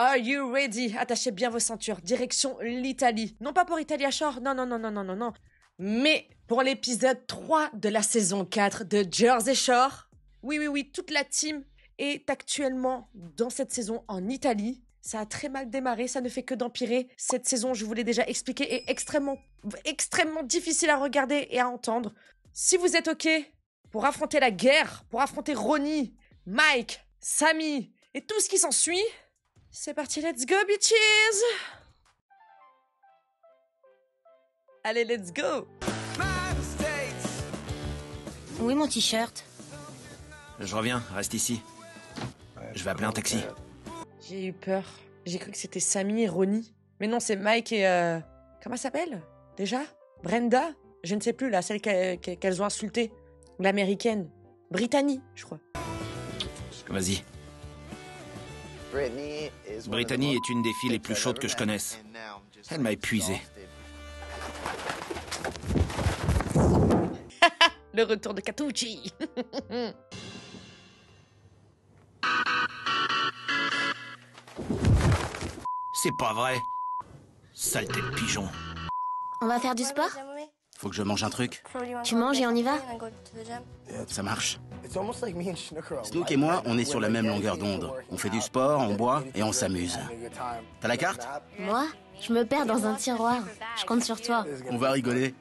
Are you ready? Attachez bien vos ceintures. Direction l'Italie. Non pas pour Italia Shore, non. Mais pour l'épisode 3 de la saison 4 de Jersey Shore. Oui, toute la team est actuellement dans cette saison en Italie. Ça a très mal démarré, ça ne fait que d'empirer. Cette saison, je vous l'ai déjà expliqué, est extrêmement difficile à regarder et à entendre. Si vous êtes OK pour affronter la guerre, pour affronter Ronnie, Mike, Sammy et tout ce qui s'ensuit, c'est parti, let's go, bitches! Allez, let's go! Où est mon t-shirt? Je reviens, reste ici. Je vais appeler un taxi. J'ai eu peur. J'ai cru que c'était Sammy et Ronnie. Mais non, c'est Mike et... Comment elle s'appelle déjà? Brenda? Je ne sais plus, là, celle qu'elles ont insultée. L'américaine. Brittany, je crois. Vas-y. Brittany est une des filles les plus chaudes que je connaisse. Elle m'a épuisé. Le retour de Catucci. C'est pas vrai. Saleté de pigeon. On va faire du sport? Faut que je mange un truc. Tu manges et on y va? Ça marche. Snook et moi, on est sur la même longueur d'onde. On fait du sport, on boit et on s'amuse. T'as la carte? Moi? Je me perds dans un tiroir. Je compte sur toi. On va rigoler.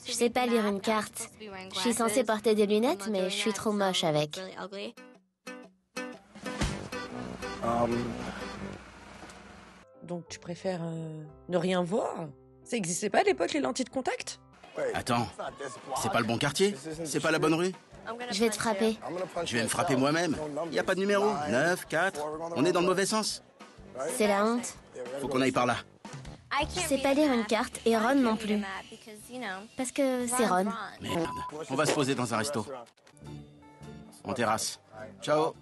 Je sais pas lire une carte. Je suis censée porter des lunettes, mais je suis trop moche avec. Donc tu préfères ne rien voir? Ça existait pas à l'époque, les lentilles de contact? Attends, c'est pas le bon quartier? C'est pas la bonne rue? Je vais te frapper. Je vais me frapper moi-même. Y a pas de numéro. 9, 4. On est dans le mauvais sens. C'est la honte. Faut qu'on aille par là. Je sais pas lire une carte et Ron non plus. Parce que c'est Ron. Merde. On va se poser dans un resto. En terrasse. Ciao.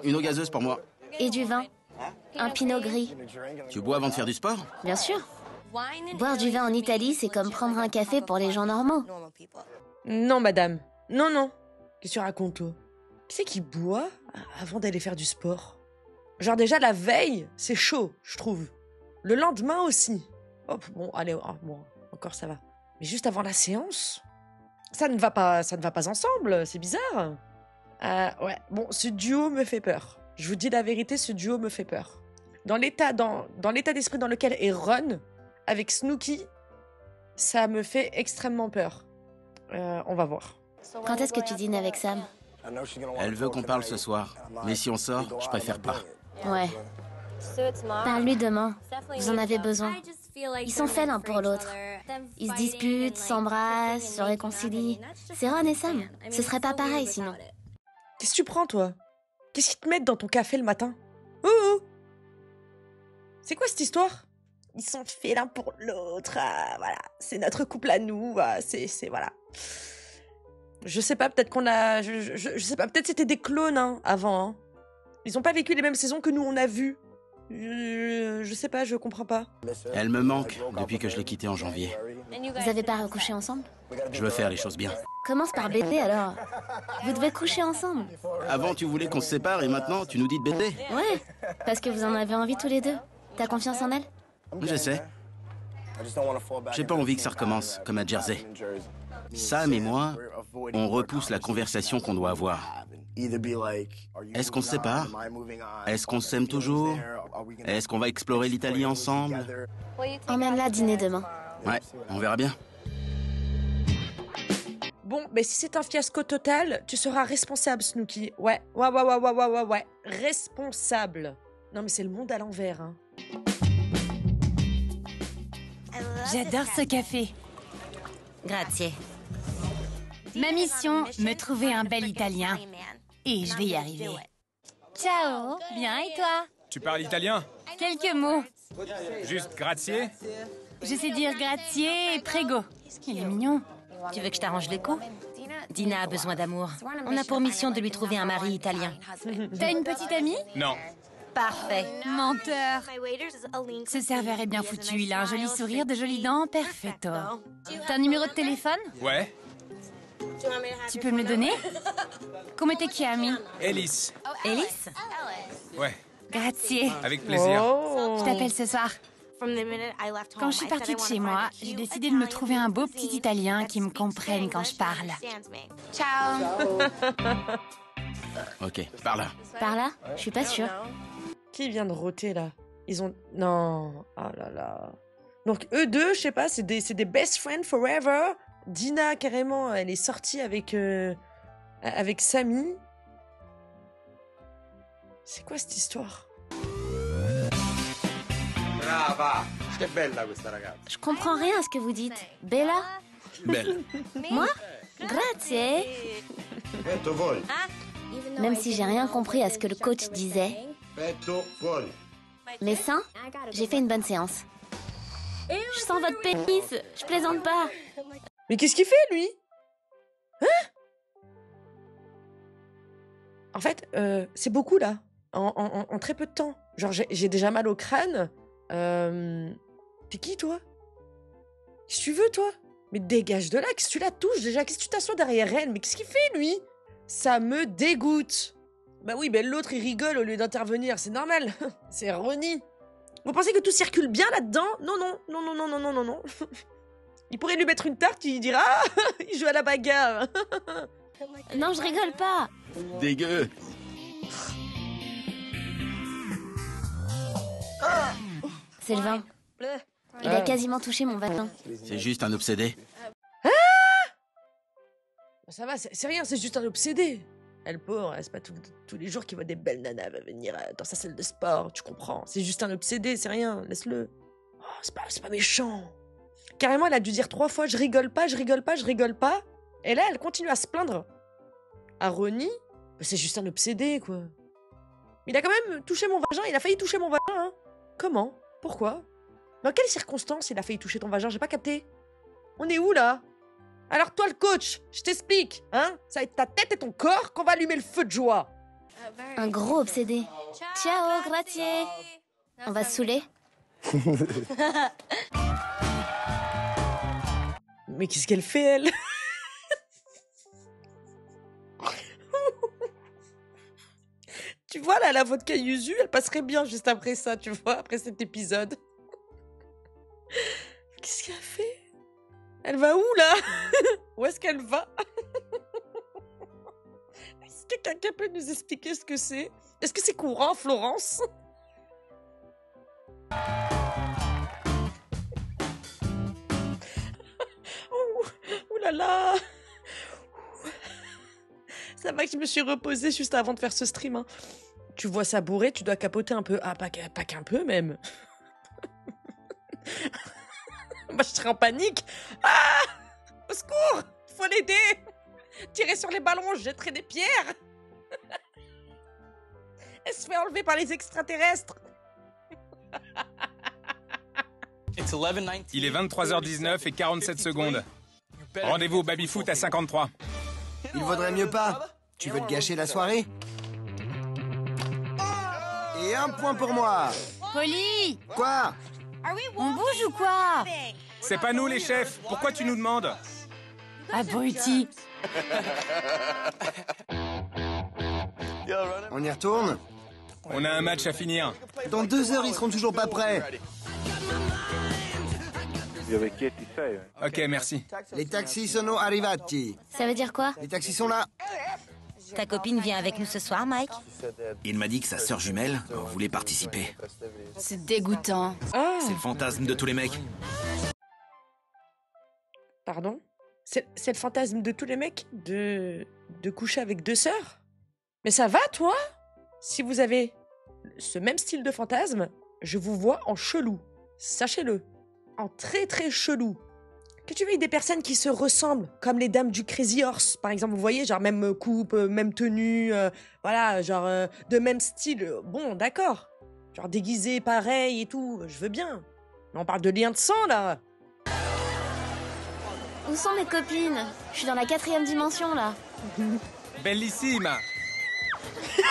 Une eau gazeuse pour moi. Et du vin. Un pinot gris. Tu bois avant de faire du sport? Bien sûr. Boire du vin en Italie, c'est comme prendre un café pour les gens normaux. Non, madame. Non. Qu'est-ce que tu racontes, toi? Qui c'est qui boit avant d'aller faire du sport? Genre déjà, la veille, c'est chaud, je trouve. Le lendemain aussi. Oh, bon, allez, bon, encore ça va. Mais juste avant la séance, ça ne va pas ensemble, c'est bizarre. Ouais, bon, ce duo me fait peur. Je vous dis la vérité, ce duo me fait peur. Dans l'état d'esprit dans lequel est Ron, avec Snooki, ça me fait extrêmement peur. On va voir. Quand est-ce que tu dînes avec Sam? Elle veut qu'on parle ce soir. Mais si on sort, je préfère pas. Ouais. Parle-lui demain. Vous en avez besoin. Ils sont faits l'un pour l'autre. Ils se disputent, s'embrassent, se réconcilient. C'est Ron et Sam. Ce serait pas pareil sinon. Qu'est-ce que tu prends, toi? Qu'est-ce qu'ils te mettent dans ton café le matin? Oh! C'est quoi cette histoire? Ils sont faits l'un pour l'autre. Voilà, c'est notre couple à nous. C'est voilà. Je sais pas, peut-être qu'on a... Je sais pas, peut-être c'était des clones hein, avant. Hein. Ils ont pas vécu les mêmes saisons que nous on a vu. Je sais pas, je comprends pas. Elle me manque depuis que je l'ai quittée en janvier. Vous avez pas recouché ensemble? Je veux faire les choses bien. Commence par baiser alors. Vous devez coucher ensemble. Avant, tu voulais qu'on se sépare et maintenant, tu nous dis de baiser. Ouais, parce que vous en avez envie tous les deux. T'as confiance en elle? J'essaie. J'ai pas envie que ça recommence, comme à Jersey. Sam et moi, on repousse la conversation qu'on doit avoir. Est-ce qu'on se sépare? Est-ce qu'on s'aime toujours? Est-ce qu'on va explorer l'Italie ensemble? Emmène-la dîner demain. Ouais, on verra bien. Bon, mais si c'est un fiasco total, tu seras responsable, Snooki. Ouais. Responsable. Non, mais c'est le monde à l'envers, hein. J'adore ce café. Grazie. Ma mission, me trouver un bel Italien. Et je vais y arriver. Ciao. Bien, et toi? Tu parles italien? Quelques mots. Juste grazie? Je sais dire grazie et prego. Il est mignon. Tu veux que je t'arrange les coups? Dina a besoin d'amour. On a pour mission de lui trouver un mari italien. T'as une petite amie? Non. Parfait. Menteur. Ce serveur est bien foutu. Il a un joli sourire, de jolies dents. Perfetto. T'as un numéro de téléphone? Ouais. Tu peux me le donner? Come te chiami? Ellis. Ellis? Ouais. Grazie. Avec plaisir. Oh. Je t'appelle ce soir. Quand je suis partie de chez moi, j'ai décidé de me trouver un beau petit Italien qui me comprenne quand je parle. Ciao. Ok, par là. Par là? Je suis pas sûre. Qui vient de roter là? Ils ont... Non. Ah là là. Donc eux deux, je sais pas, c'est des best friends forever. Dina, carrément, elle est sortie avec Samy. C'est quoi cette histoire? Je comprends rien à ce que vous dites. Bella? Belle. Moi? Grazie. Même si j'ai rien compris à ce que le coach disait. Mes seins? J'ai fait une bonne séance. Je sens votre pénis. Je plaisante pas. Mais qu'est-ce qu'il fait, lui? Hein? En fait, c'est beaucoup, là. En très peu de temps. Genre, j'ai déjà mal au crâne. T'es qui, toi? Qu'est-ce que tu veux, toi? Mais dégage de là, qu'est-ce que tu la touches, déjà? Qu'est-ce que tu t'assois derrière elle? Mais qu'est-ce qu'il fait, lui? Ça me dégoûte. Bah oui, ben l'autre, il rigole au lieu d'intervenir. C'est normal. C'est Ronnie. Vous pensez que tout circule bien là-dedans? Non, non, non, non, non, non, non, non, non. Il pourrait lui mettre une tarte, il dira « Ah, il joue à la bagarre !» Non, je rigole pas. Dégueu. C'est le vin. Il a quasiment touché mon vagin. C'est juste un obsédé. Ça va, c'est rien, c'est juste un obsédé. Elle pauvre, c'est pas tous les jours qu'il voit des belles nanas venir dans sa salle de sport, tu comprends. C'est juste un obsédé, c'est rien, laisse-le. Oh, c'est pas méchant. Carrément, elle a dû dire 3 fois « Je rigole pas, je rigole pas, je rigole pas ». Et là, elle continue à se plaindre. À Ronnie, c'est juste un obsédé, quoi. Il a quand même touché mon vagin, il a failli toucher mon vagin, hein. Comment? Pourquoi? Dans quelles circonstances il a failli toucher ton vagin? J'ai pas capté. On est où, là? Alors toi, le coach, je t'explique, hein? Ça va être ta tête et ton corps qu'on va allumer le feu de joie. Un gros obsédé. Ciao, grazie. On va se saouler? Mais qu'est-ce qu'elle fait, elle? Tu vois, là, la vodka yuzu, elle passerait bien juste après ça, tu vois, après cet épisode. Qu'est-ce qu'elle fait? Elle va où, là? Où est-ce qu'elle va? Est-ce que quelqu'un peut nous expliquer ce que c'est? Est-ce que c'est courant, Florence? Ouh là là! Ça va que je me suis reposée juste avant de faire ce stream. Hein. Tu vois ça bourré, tu dois capoter un peu. Ah, pas qu'un peu, même. Moi, je serais en panique. Ah! Au secours! Faut l'aider! Tirer sur les ballons, je jetterai des pierres! Elle se fait enlever par les extraterrestres! Il est 23h19 et 47 secondes. Rendez-vous au baby-foot à 53. Il vaudrait mieux pas. Tu veux te gâcher la soirée? Et 1 point pour moi. Polly! Quoi? On bouge ou quoi? C'est pas nous les chefs. Pourquoi tu nous demandes? Abruti! On y retourne? On a un match à finir. Dans 2 heures, ils seront toujours pas prêts. Ok, merci. Les taxis sono arrivati. Ça veut dire quoi? Les taxis sont là. Ta copine vient avec nous ce soir, Mike? Il m'a dit que sa sœur jumelle voulait participer. C'est dégoûtant. Ah! C'est le fantasme de tous les mecs. Pardon? C'est le fantasme de tous les mecs de coucher avec 2 sœurs? Mais ça va, toi? Si vous avez ce même style de fantasme, je vous vois en chelou. Sachez-le. En très très chelou. Que tu veux des personnes qui se ressemblent, comme les dames du Crazy Horse, par exemple, vous voyez, genre même coupe, même tenue, voilà, genre de même style. Bon, d'accord. Genre déguisé pareil et tout, je veux bien. Mais on parle de lien de sang, là. Où sont mes copines? Je suis dans la 4e dimension, là. Bellissime.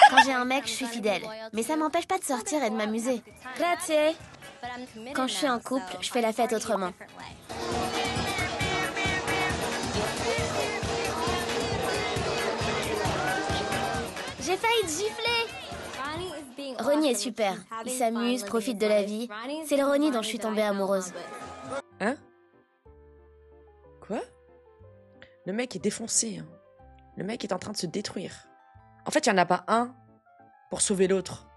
Quand j'ai un mec, je suis fidèle. Mais ça m'empêche pas de sortir et de m'amuser. Grazie. Quand je suis en couple, je fais la fête autrement. J'ai failli te gifler. Ronnie est super. Il s'amuse, profite de la vie. C'est le Ronnie dont je suis tombée amoureuse. Hein? Quoi? Le mec est défoncé. Hein. Le mec est en train de se détruire. En fait, il n'y en a pas un pour sauver l'autre.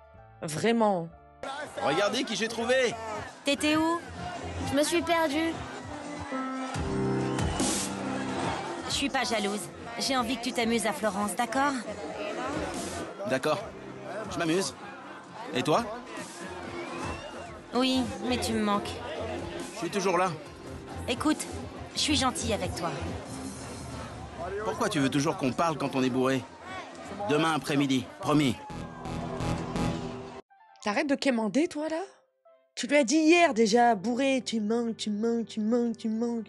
Vraiment. Regardez qui j'ai trouvé! T'étais où? Je me suis perdue. Je suis pas jalouse. J'ai envie que tu t'amuses à Florence, d'accord? D'accord. Je m'amuse. Et toi? Oui, mais tu me manques. Je suis toujours là. Écoute, je suis gentille avec toi. Pourquoi tu veux toujours qu'on parle quand on est bourré? Demain après-midi, promis. T'arrêtes de quémander, toi, là? Tu lui as dit hier, déjà, bourré, tu manques.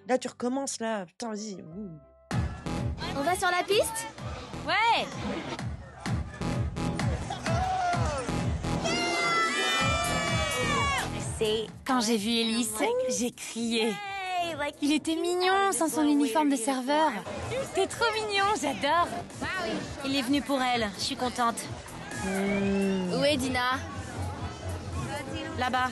Là, tu recommences, là. Putain, vas-y. Ouh. On va sur la piste? Ouais! Quand j'ai vu Ellis, j'ai crié. Il était mignon sans son uniforme de serveur. T'es trop mignon, j'adore. Il est venu pour elle, je suis contente. Où est Dina? Là-bas.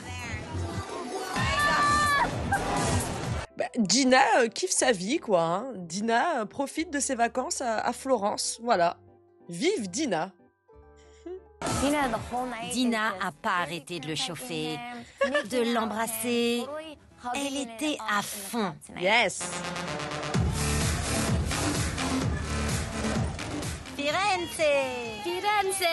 Bah, Dina kiffe sa vie, quoi. Hein. Dina profite de ses vacances à Florence. Voilà. Vive Dina. Dina a pas arrêté de le chauffer, de l'embrasser. Elle était à fond. Yes. Firenze! Firenze!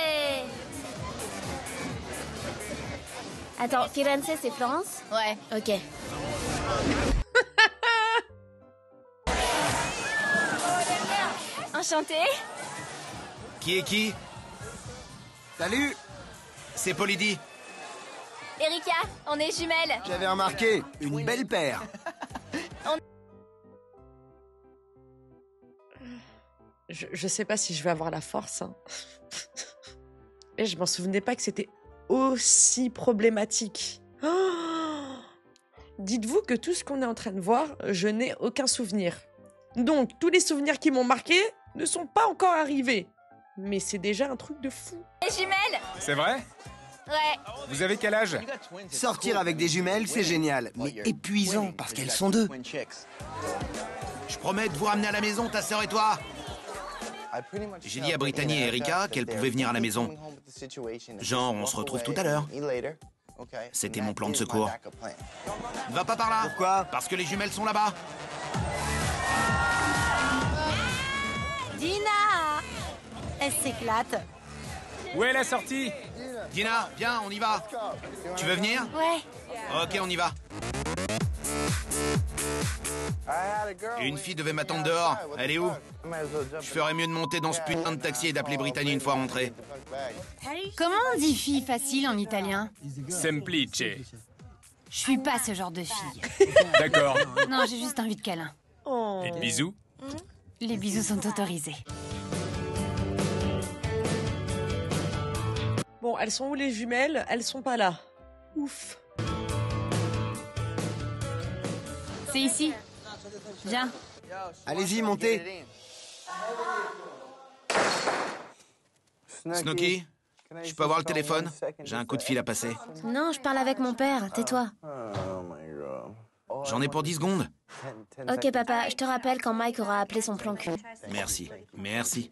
Attends, Firenze, c'est Florence? Ouais. Ok. Enchantée. Qui est qui? Salut! C'est Polydie. Erika, on est jumelles. J'avais remarqué, une belle paire. Je sais pas si je vais avoir la force. Hein. Et je m'en souvenais pas que c'était aussi problématique. Oh. Dites-vous que tout ce qu'on est en train de voir, je n'ai aucun souvenir. Donc, tous les souvenirs qui m'ont marqué ne sont pas encore arrivés. Mais c'est déjà un truc de fou. Les jumelles? C'est vrai? Ouais. Vous avez quel âge? Sortir avec des jumelles, c'est génial, mais épuisant parce qu'elles sont deux. Je promets de vous ramener à la maison, ta sœur et toi. J'ai dit à Brittany et Erika qu'elles pouvaient venir à la maison. Genre, on se retrouve tout à l'heure. C'était mon plan de secours. Va pas par là. Pourquoi? Parce que les jumelles sont là-bas. Dina! Elle s'éclate. Où est la sortie? Dina, viens, on y va. Tu veux venir? Ouais. Ok, on y va. Une fille devait m'attendre dehors. Elle est où? Je ferais mieux de monter dans ce putain de taxi et d'appeler Brittany une fois rentrée. Comment on dit fille facile en italien? Semplice. Je suis pas ce genre de fille. D'accord. Non, j'ai juste envie de câlin. Oh. Et de bisous? Les bisous sont autorisés. Bon, elles sont où les jumelles? Elles sont pas là. Ouf. C'est ici. Viens. Allez-y, montez. Snooki, je peux avoir le téléphone? J'ai un coup de fil à passer. Non, je parle avec mon père. Tais-toi. J'en ai pour 10 secondes. Ok, papa, je te rappelle quand Mike aura appelé son plan cul. Merci, merci.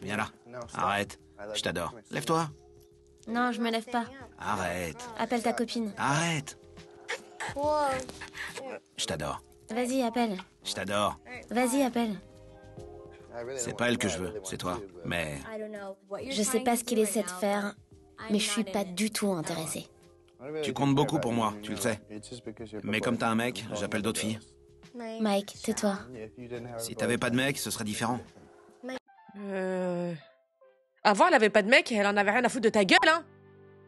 Viens là. Arrête. Je t'adore. Lève-toi. Non, je me lève pas. Arrête. Appelle ta copine. Arrête. Je t'adore. Vas-y, appelle. Je t'adore. Vas-y, appelle. C'est pas elle que je veux, c'est toi. Mais Je sais pas ce qu'il essaie de faire, mais je suis pas du tout intéressée. tu comptes beaucoup pour moi, tu le sais. Mais comme t'as un mec, j'appelle d'autres filles. Mike, tais-toi. Si t'avais pas de mec, ce serait différent. Avant, elle avait pas de mec et elle en avait rien à foutre de ta gueule, hein.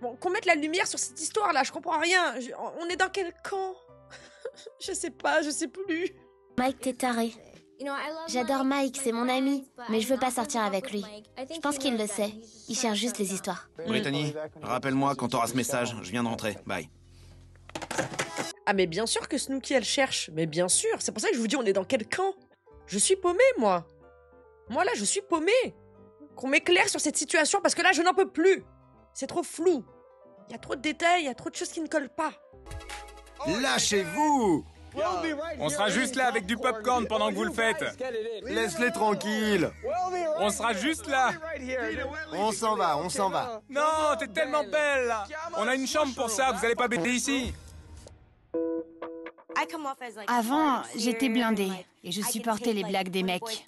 Bon, qu'on mette la lumière sur cette histoire-là, je comprends rien. On est dans quel camp? Je sais pas, je sais plus. Mike, t'es taré. J'adore Mike, c'est mon ami, mais je veux pas sortir avec lui. Je pense qu'il le sait. Il cherche juste les histoires. Brittany, rappelle-moi quand t'auras ce message, je viens de rentrer. Bye. Ah mais bien sûr que Snooki, elle cherche. Mais bien sûr, c'est pour ça que je vous dis, on est dans quel camp? Je suis paumée, moi. Moi, là, je suis paumée. Qu'on m'éclaire sur cette situation, parce que là, je n'en peux plus. C'est trop flou. Il y a trop de détails, il y a trop de choses qui ne collent pas. Lâchez-vous! On sera juste là avec du popcorn pendant que vous le faites. Laisse-les tranquilles. On sera juste là. On s'en va, on s'en va. Non, t'es tellement belle. On a une chambre pour ça, vous allez pas bêter ici. Avant, j'étais blindée et je supportais les blagues des mecs.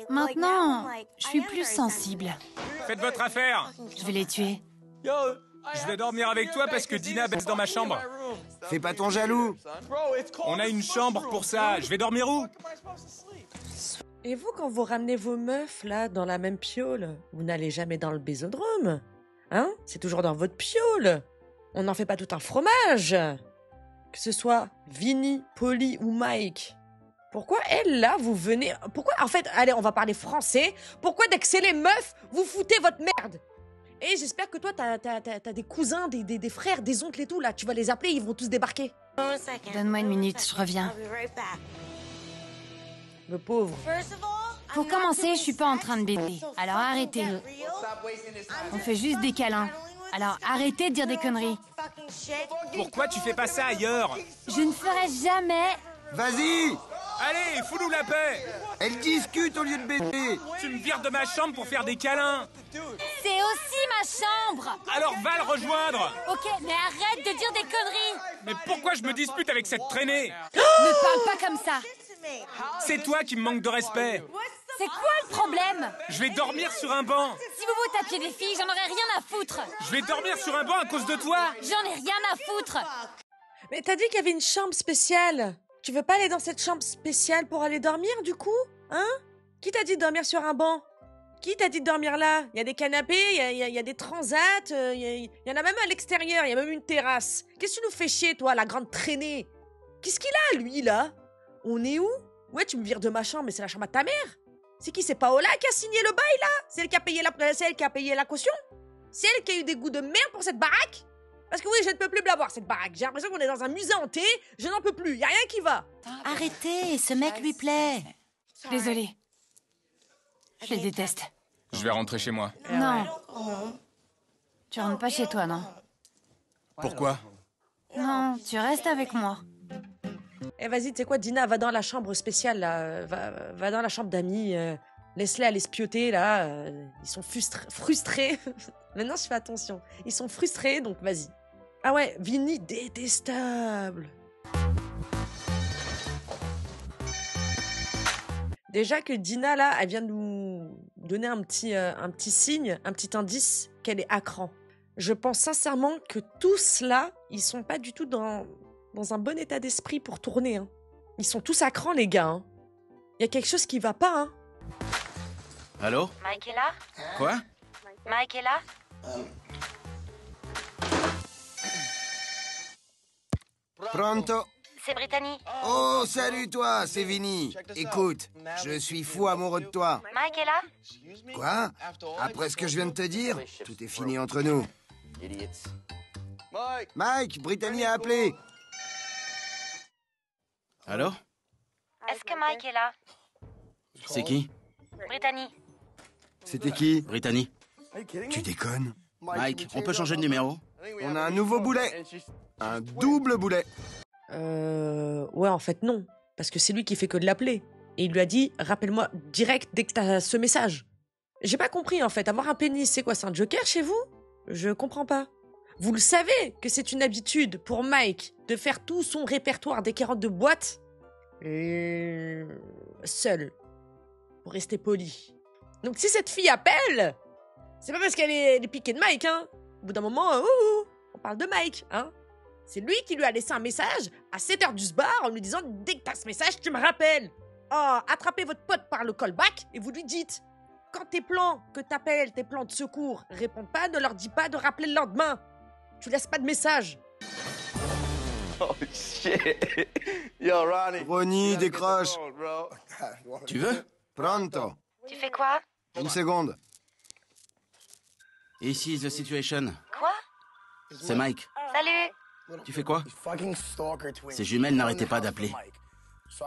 Maintenant, je suis plus sensible. Faites votre affaire. Je vais les tuer. Je vais dormir avec toi parce que Dina baisse dans ma chambre. Fais pas ton jaloux. On a une chambre pour ça. Je vais dormir où? Et vous, quand vous ramenez vos meufs, là, dans la même piole, vous n'allez jamais dans le bésodrome? Hein? C'est toujours dans votre piole. On n'en fait pas tout un fromage. Que ce soit Vinny, Polly ou Mike. Pourquoi elle, là, vous venez... Pourquoi, en fait, allez, on va parler français. Pourquoi, dès que c'est les meufs, vous foutez votre merde? Et j'espère que toi, t'as des cousins, des frères, des oncles et tout, là. Tu vas les appeler, ils vont tous débarquer. Donne-moi une minute, je reviens. Le pauvre. Pour commencer, je suis pas en train de bêter. Alors arrêtez. On fait juste des câlins. Alors arrêtez de dire des conneries. Pourquoi tu fais pas ça ailleurs? Je ne ferai jamais... Vas-y! Allez, fous-nous la paix. Elle discute au lieu de bêter. Tu me vires de ma chambre pour faire des câlins. C'est aussi ma chambre! Alors va le rejoindre. Ok, mais arrête de dire des conneries! Mais pourquoi je me dispute avec cette traînée? Ne parle pas comme ça! C'est toi qui me manques de respect. C'est quoi le problème? Je vais dormir sur un banc. Si vous vous tapiez des filles, j'en aurais rien à foutre! Je vais dormir sur un banc à cause de toi. J'en ai rien à foutre! Mais t'as dit qu'il y avait une chambre spéciale. Tu veux pas aller dans cette chambre spéciale pour aller dormir, du coup? Hein? Qui t'a dit de dormir sur un banc? Qui t'a dit de dormir là? Il y a des canapés, il y a des transats, il y en a même à l'extérieur, il y a même une terrasse. Qu'est-ce que tu nous fais chier, toi, la grande traînée? Qu'est-ce qu'il a, lui, là? On est où? Ouais, tu me vires de ma chambre, mais c'est la chambre à ta mère. C'est qui? C'est Paola qui a signé le bail, là? C'est elle qui a payé la caution? C'est elle qui a eu des goûts de merde pour cette baraque? Parce que oui, je ne peux plus la voir, cette baraque. J'ai l'impression qu'on est dans un musée hanté, je n'en peux plus, y a rien qui va. Arrêtez, ce mec lui plaît. Désolée. Je les déteste. Je vais rentrer chez moi. Non. Tu rentres pas chez toi, non? Pourquoi? Non, tu restes avec moi. Eh vas-y, tu sais quoi, Dina, va dans la chambre spéciale, là. Va dans la chambre d'amis. Laisse-les aller spioter, là. Ils sont frustrés. Maintenant, je fais attention. Ils sont frustrés, donc vas-y. Ah ouais, Vinny, détestable. Déjà que Dina, là, elle vient de nous donner un petit signe, un petit indice qu'elle est à cran. Je pense sincèrement que tous là, ils sont pas du tout dans un bon état d'esprit pour tourner. Hein. Ils sont tous à cran, les gars. Hein. Y a quelque chose qui va pas. Hein. Allô? Mike est là? Quoi? Mike est là? Pronto? C'est Brittany. Oh, salut toi, c'est Vinny. Écoute, je suis fou amoureux de toi. Mike est là? Quoi? Après ce que je viens de te dire, tout est fini entre nous. Mike, Brittany a appelé. Allô? Est-ce que Mike est là? C'est qui? Brittany. C'était qui? Brittany. Tu déconnes? Mike, on peut changer de numéro? On a un nouveau boulet. Un double boulet. Ouais, en fait, non. Parce que c'est lui qui fait que de l'appeler. Et il lui a dit, rappelle-moi direct dès que t'as ce message. J'ai pas compris, en fait. Avoir un pénis, c'est quoi? C'est un joker chez vous? Je comprends pas. Vous le savez que c'est une habitude pour Mike de faire tout son répertoire dès qu'il rentre de boîte seul. Pour rester poli. Donc si cette fille appelle, c'est pas parce qu'elle est piquée de Mike, hein. Au bout d'un moment, on parle de Mike, hein. C'est lui qui lui a laissé un message à 7h du bar en lui disant « Dès que t'as ce message, tu me rappelles !» Oh, attrapez votre pote par le callback et vous lui dites « Quand tes plans que t'appelles tes plans de secours répondent pas, ne leur dis pas de rappeler le lendemain. Tu laisses pas de message. » Oh shit. Yo, Ronnie, décroche. Tu veux? Pronto. Tu fais quoi? Une seconde. Ici, the situation. Quoi? C'est Mike. Salut. Tu fais quoi? Ces jumelles n'arrêtaient pas d'appeler.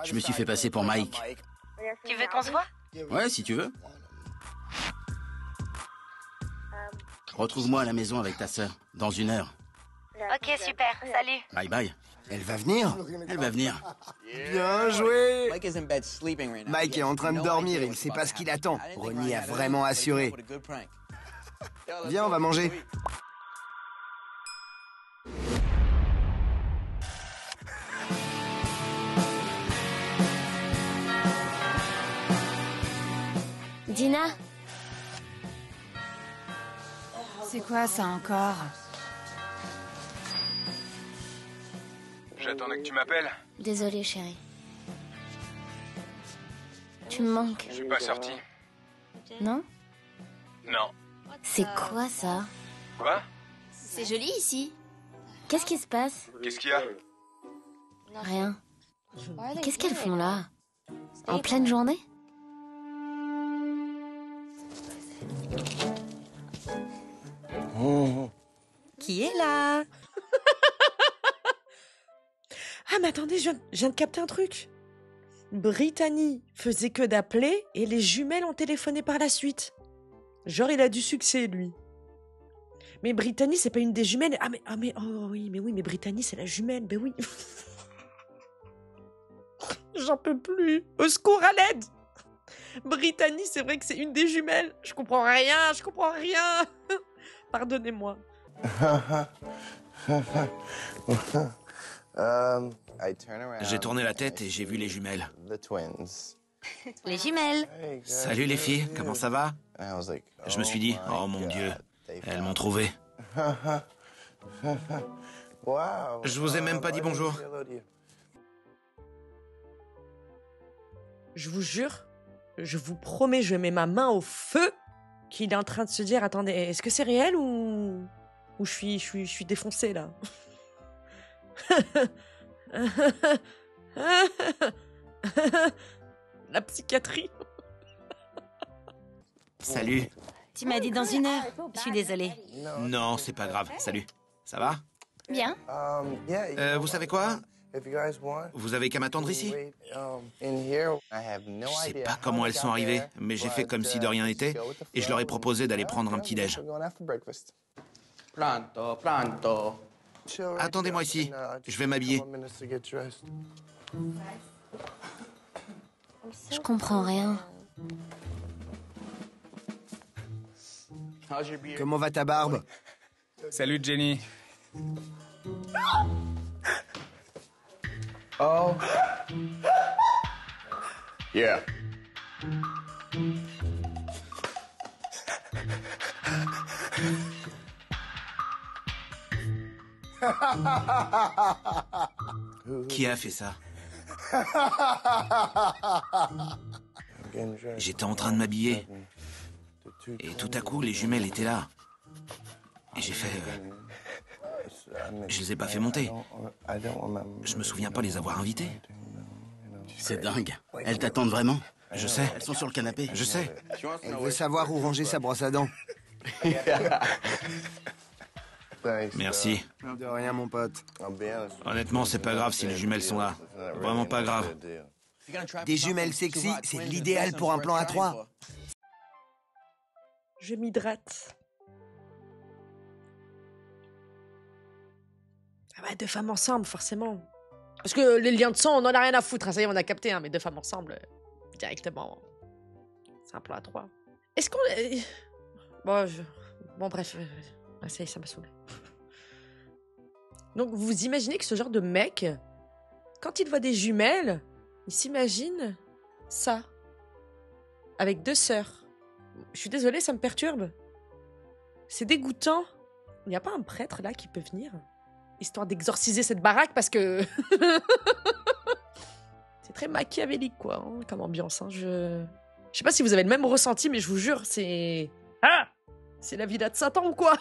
Je me suis fait passer pour Mike. Tu veux qu'on se voit? Ouais, si tu veux. Retrouve-moi à la maison avec ta sœur, dans 1 heure. Ok, super, salut. Bye bye. Elle va venir? Elle va venir. Bien joué! Mike est en train de dormir, il sait pas ce qu'il attend. Ronnie a vraiment assuré. Viens, on va manger. Dina, C'est quoi ça encore? J'attendais que tu m'appelles. désolée chérie. Tu me manques, Je suis pas sorti. non? Non. C'est quoi ça? Quoi? C'est joli ici. Qu'est-ce qui se passe? Qu'est-ce qu'il y a? Rien. Qu'est-ce qu'elles font là? En pleine journée? Qui est là? Ah, mais attendez, je viens de capter un truc. Brittany faisait que d'appeler et les jumelles ont téléphoné par la suite. Genre, il a du succès, lui. Mais Brittany, c'est pas une des jumelles. Oh oui, mais Brittany, c'est la jumelle, ben oui. J'en peux plus. Au secours, à l'aide. Brittany, c'est vrai que c'est une des jumelles. Je comprends rien. Pardonnez-moi. J'ai tourné la tête et j'ai vu les jumelles. Les jumelles. Salut les filles, comment ça va? Je me suis dit, oh mon Dieu, elles m'ont trouvé. Je vous ai même pas dit bonjour. Je vous jure, je vous promets, je mets ma main au feu qu'il est en train de se dire, attendez, est-ce que c'est réel ou je suis défoncé là? La psychiatrie. Salut. Tu m'as dit dans 1 heure. Je suis désolée. Non, c'est pas grave. Salut. Ça va? Bien. Vous savez quoi? Vous avez qu'à m'attendre ici? Je sais pas comment elles sont arrivées, mais j'ai fait comme si de rien n'était et je leur ai proposé d'aller prendre un petit-déj. Attendez-moi ici. Je vais m'habiller. Je comprends rien. Comment va ta barbe? Salut Jenny. Oh. Yeah. Qui a fait ça? J'étais en train de m'habiller. Et tout à coup, les jumelles étaient là. Et j'ai fait... Je les ai pas fait monter. Je me souviens pas les avoir invitées. C'est dingue. Elles t'attendent vraiment? Je sais. Elles sont sur le canapé. Je sais. Elle veut savoir où ranger sa brosse à dents. Merci. De rien, mon pote. Honnêtement, c'est pas grave si les jumelles sont là. Vraiment pas grave. Des jumelles sexy, c'est l'idéal pour un plan à 3. Je m'hydrate. Ah bah, 2 femmes ensemble, forcément. Parce que les liens de sang, on en a rien à foutre. Hein, ça y est, on a capté, hein, mais 2 femmes ensemble, directement. C'est un plan à 3. Est-ce qu'on... Bon, bref. Ça y est, ça m'a saoulé. Donc, vous imaginez que ce genre de mec, quand il voit des jumelles, il s'imagine ça. Avec 2 sœurs. Je suis désolée, ça me perturbe. C'est dégoûtant. Il n'y a pas un prêtre, là, qui peut venir? Histoire d'exorciser cette baraque, parce que... c'est très machiavélique, quoi, hein, comme ambiance. Hein. Je sais pas si vous avez le même ressenti, mais je vous jure, c'est... Ah! C'est la villa de Satan ou quoi?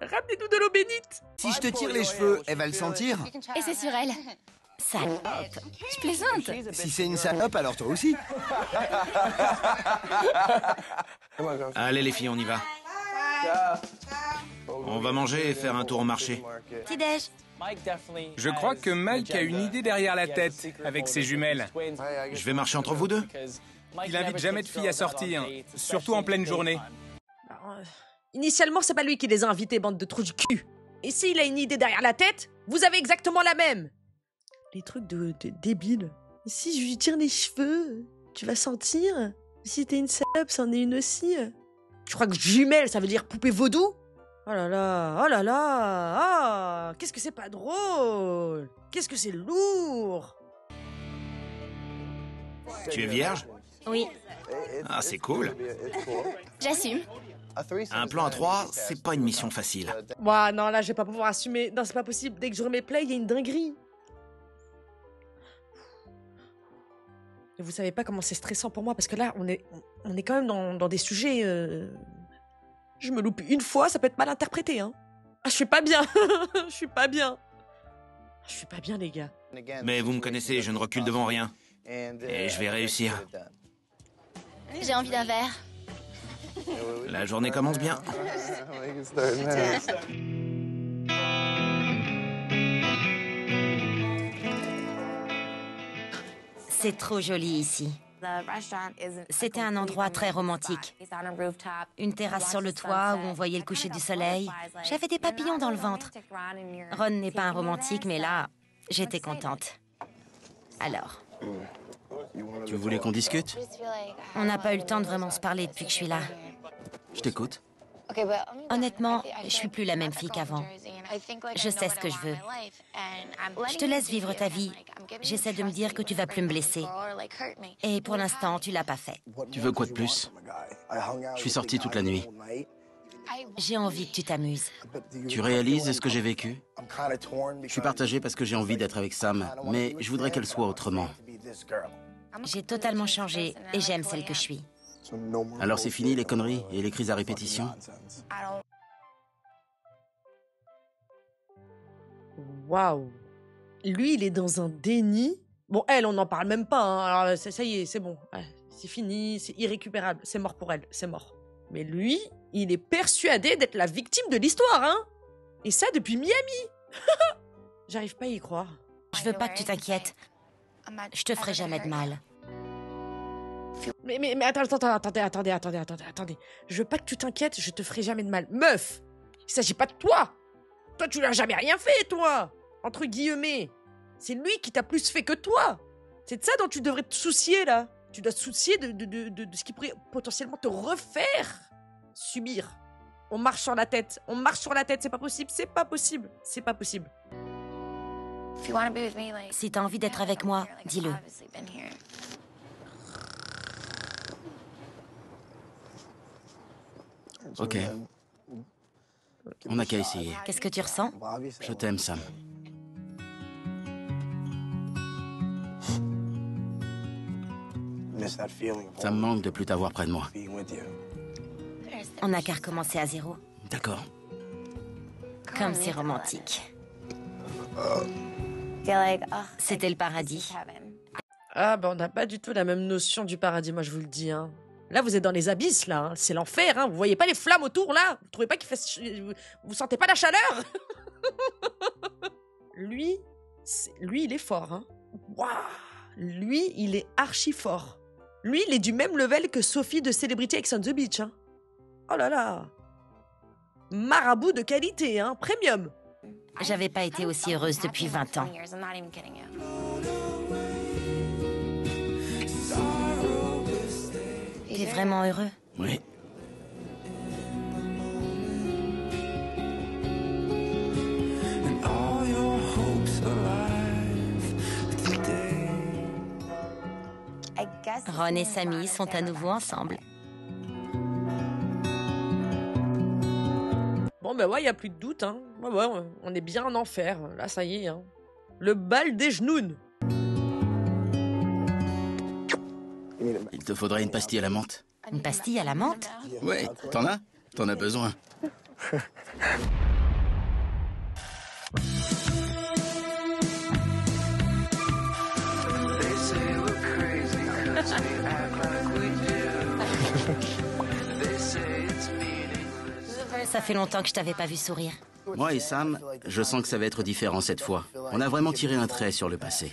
Ramenez-nous de l'eau bénite. Si je te tire les cheveux, elle va le sentir? Et c'est sur elle. Salope. Je plaisante. Si c'est une salope, alors toi aussi. Allez les filles, on y va. On va manger et faire un tour au marché. Petit-déj. Je crois que Mike a une idée derrière la tête avec ses jumelles. Je vais marcher entre vous deux. Il invite jamais de filles à sortir, surtout en pleine journée. Initialement, c'est pas lui qui les a invités, bande de trous du cul. Et s'il a une idée derrière la tête, vous avez exactement la même. Les trucs de débiles. Et si je lui tire les cheveux, tu vas sentir? Si t'es une salope, c'en est une aussi. Tu crois que jumelle, ça veut dire poupée vaudou? Oh là là, oh là là, ah, qu'est-ce que c'est pas drôle? Qu'est-ce que c'est lourd? Tu es vierge? Oui. Ah, c'est cool. J'assume. Un plan à 3, c'est pas une mission facile. Ouah, non, là, je vais pas pouvoir assumer. Non, c'est pas possible. Dès que je remets play, il y a une dinguerie. Et vous savez pas comment c'est stressant pour moi, parce que là, on est quand même dans des sujets... Je me loupe une fois, ça peut être mal interprété, hein. Ah, je suis pas bien. Je suis pas bien. Je suis pas bien, les gars. Mais vous me connaissez, je ne recule devant rien. Et je vais réussir. J'ai envie d'un verre. La journée commence bien. C'est trop joli ici. C'était un endroit très romantique. Une terrasse sur le toit où on voyait le coucher du soleil. J'avais des papillons dans le ventre. Ron n'est pas un romantique, mais là, j'étais contente. Alors, Tu voulais qu'on discute? on n'a pas eu le temps de vraiment se parler depuis que je suis là. Je t'écoute. Honnêtement, je suis plus la même fille qu'avant. Je sais ce que je veux. Je te laisse vivre ta vie. J'essaie de me dire que tu vas plus me blesser. Et pour l'instant, tu l'as pas fait. Tu veux quoi de plus? Je suis sorti toute la nuit. J'ai envie que tu t'amuses. Tu réalises ce que j'ai vécu? Je suis partagé parce que j'ai envie d'être avec Sam, mais je voudrais qu'elle soit autrement. J'ai totalement changé et j'aime celle que je suis. Alors c'est fini les conneries et les crises à répétition? Waouh. Lui, il est dans un déni. Bon, elle, on n'en parle même pas. Hein. Alors, ça y est, c'est bon. Ouais, c'est fini, c'est irrécupérable. C'est mort pour elle, c'est mort. Mais lui, il est persuadé d'être la victime de l'histoire, hein. Et ça depuis Miami. J'arrive pas à y croire. Je veux pas que tu t'inquiètes. Je te ferai jamais de mal. Mais attendez. Je veux pas que tu t'inquiètes, je te ferai jamais de mal. Meuf, il s'agit pas de toi. Toi, tu l'as jamais rien fait, toi. Entre guillemets. C'est lui qui t'a plus fait que toi. C'est de ça dont tu devrais te soucier, là. Tu dois te soucier de ce qui pourrait potentiellement te refaire subir. On marche sur la tête. C'est pas possible. C'est pas possible. Si t'as envie d'être avec moi, dis-le. Ok. On n'a qu'à essayer. Qu'est-ce que tu ressens? Je t'aime, Sam. Ça me manque de plus t'avoir près de moi. On n'a qu'à recommencer à zéro. D'accord. Comme c'est romantique. C'était le paradis. Ah, bah on n'a pas du tout la même notion du paradis, moi je vous le dis, hein. Là, vous êtes dans les abysses, là. Hein. C'est l'enfer, hein. Vous voyez pas les flammes autour, là? Vous trouvez pas qu'il fait... Vous sentez pas la chaleur? Lui, il est fort, hein. Waouh! Lui, il est archi fort. Lui, il est du même level que Sophie de Celebrity Ex on the Beach, hein. Oh là là! Marabout de qualité, hein. Premium. J'avais pas été aussi heureuse depuis 20 ans. T'es vraiment heureux? Oui. Ron et Sammy sont à nouveau ensemble. Bon, ben ouais, il n'y a plus de doute, hein. Ouais, on est bien en enfer. Là, ça y est, hein. Le bal des genoux. Il te faudrait une pastille à la menthe. Une pastille à la menthe? Ouais, t'en as? T'en as besoin. Ça fait longtemps que je t'avais pas vu sourire. Moi et Sam, je sens que ça va être différent cette fois. On a vraiment tiré un trait sur le passé.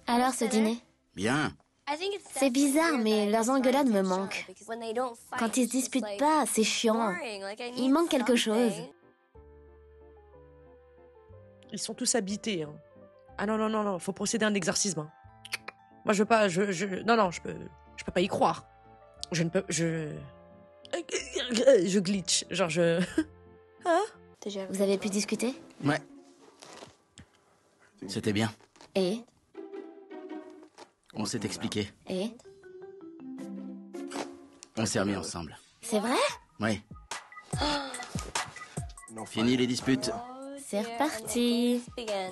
Alors, ce dîner? Bien. C'est bizarre, mais leurs engueulades me manquent. Quand ils se disputent pas, c'est chiant. Il manque quelque chose. Ils sont tous habités. Hein. Ah non, faut procéder à un exorcisme. Hein. Moi, je veux pas... Non, je peux pas y croire. Je ne peux... Je glitch. Genre, Hein? Vous avez pu discuter? Ouais. C'était bien. Et? On s'est expliqué. Et? On s'est remis ensemble. C'est vrai? Oui. Fini les disputes. C'est reparti.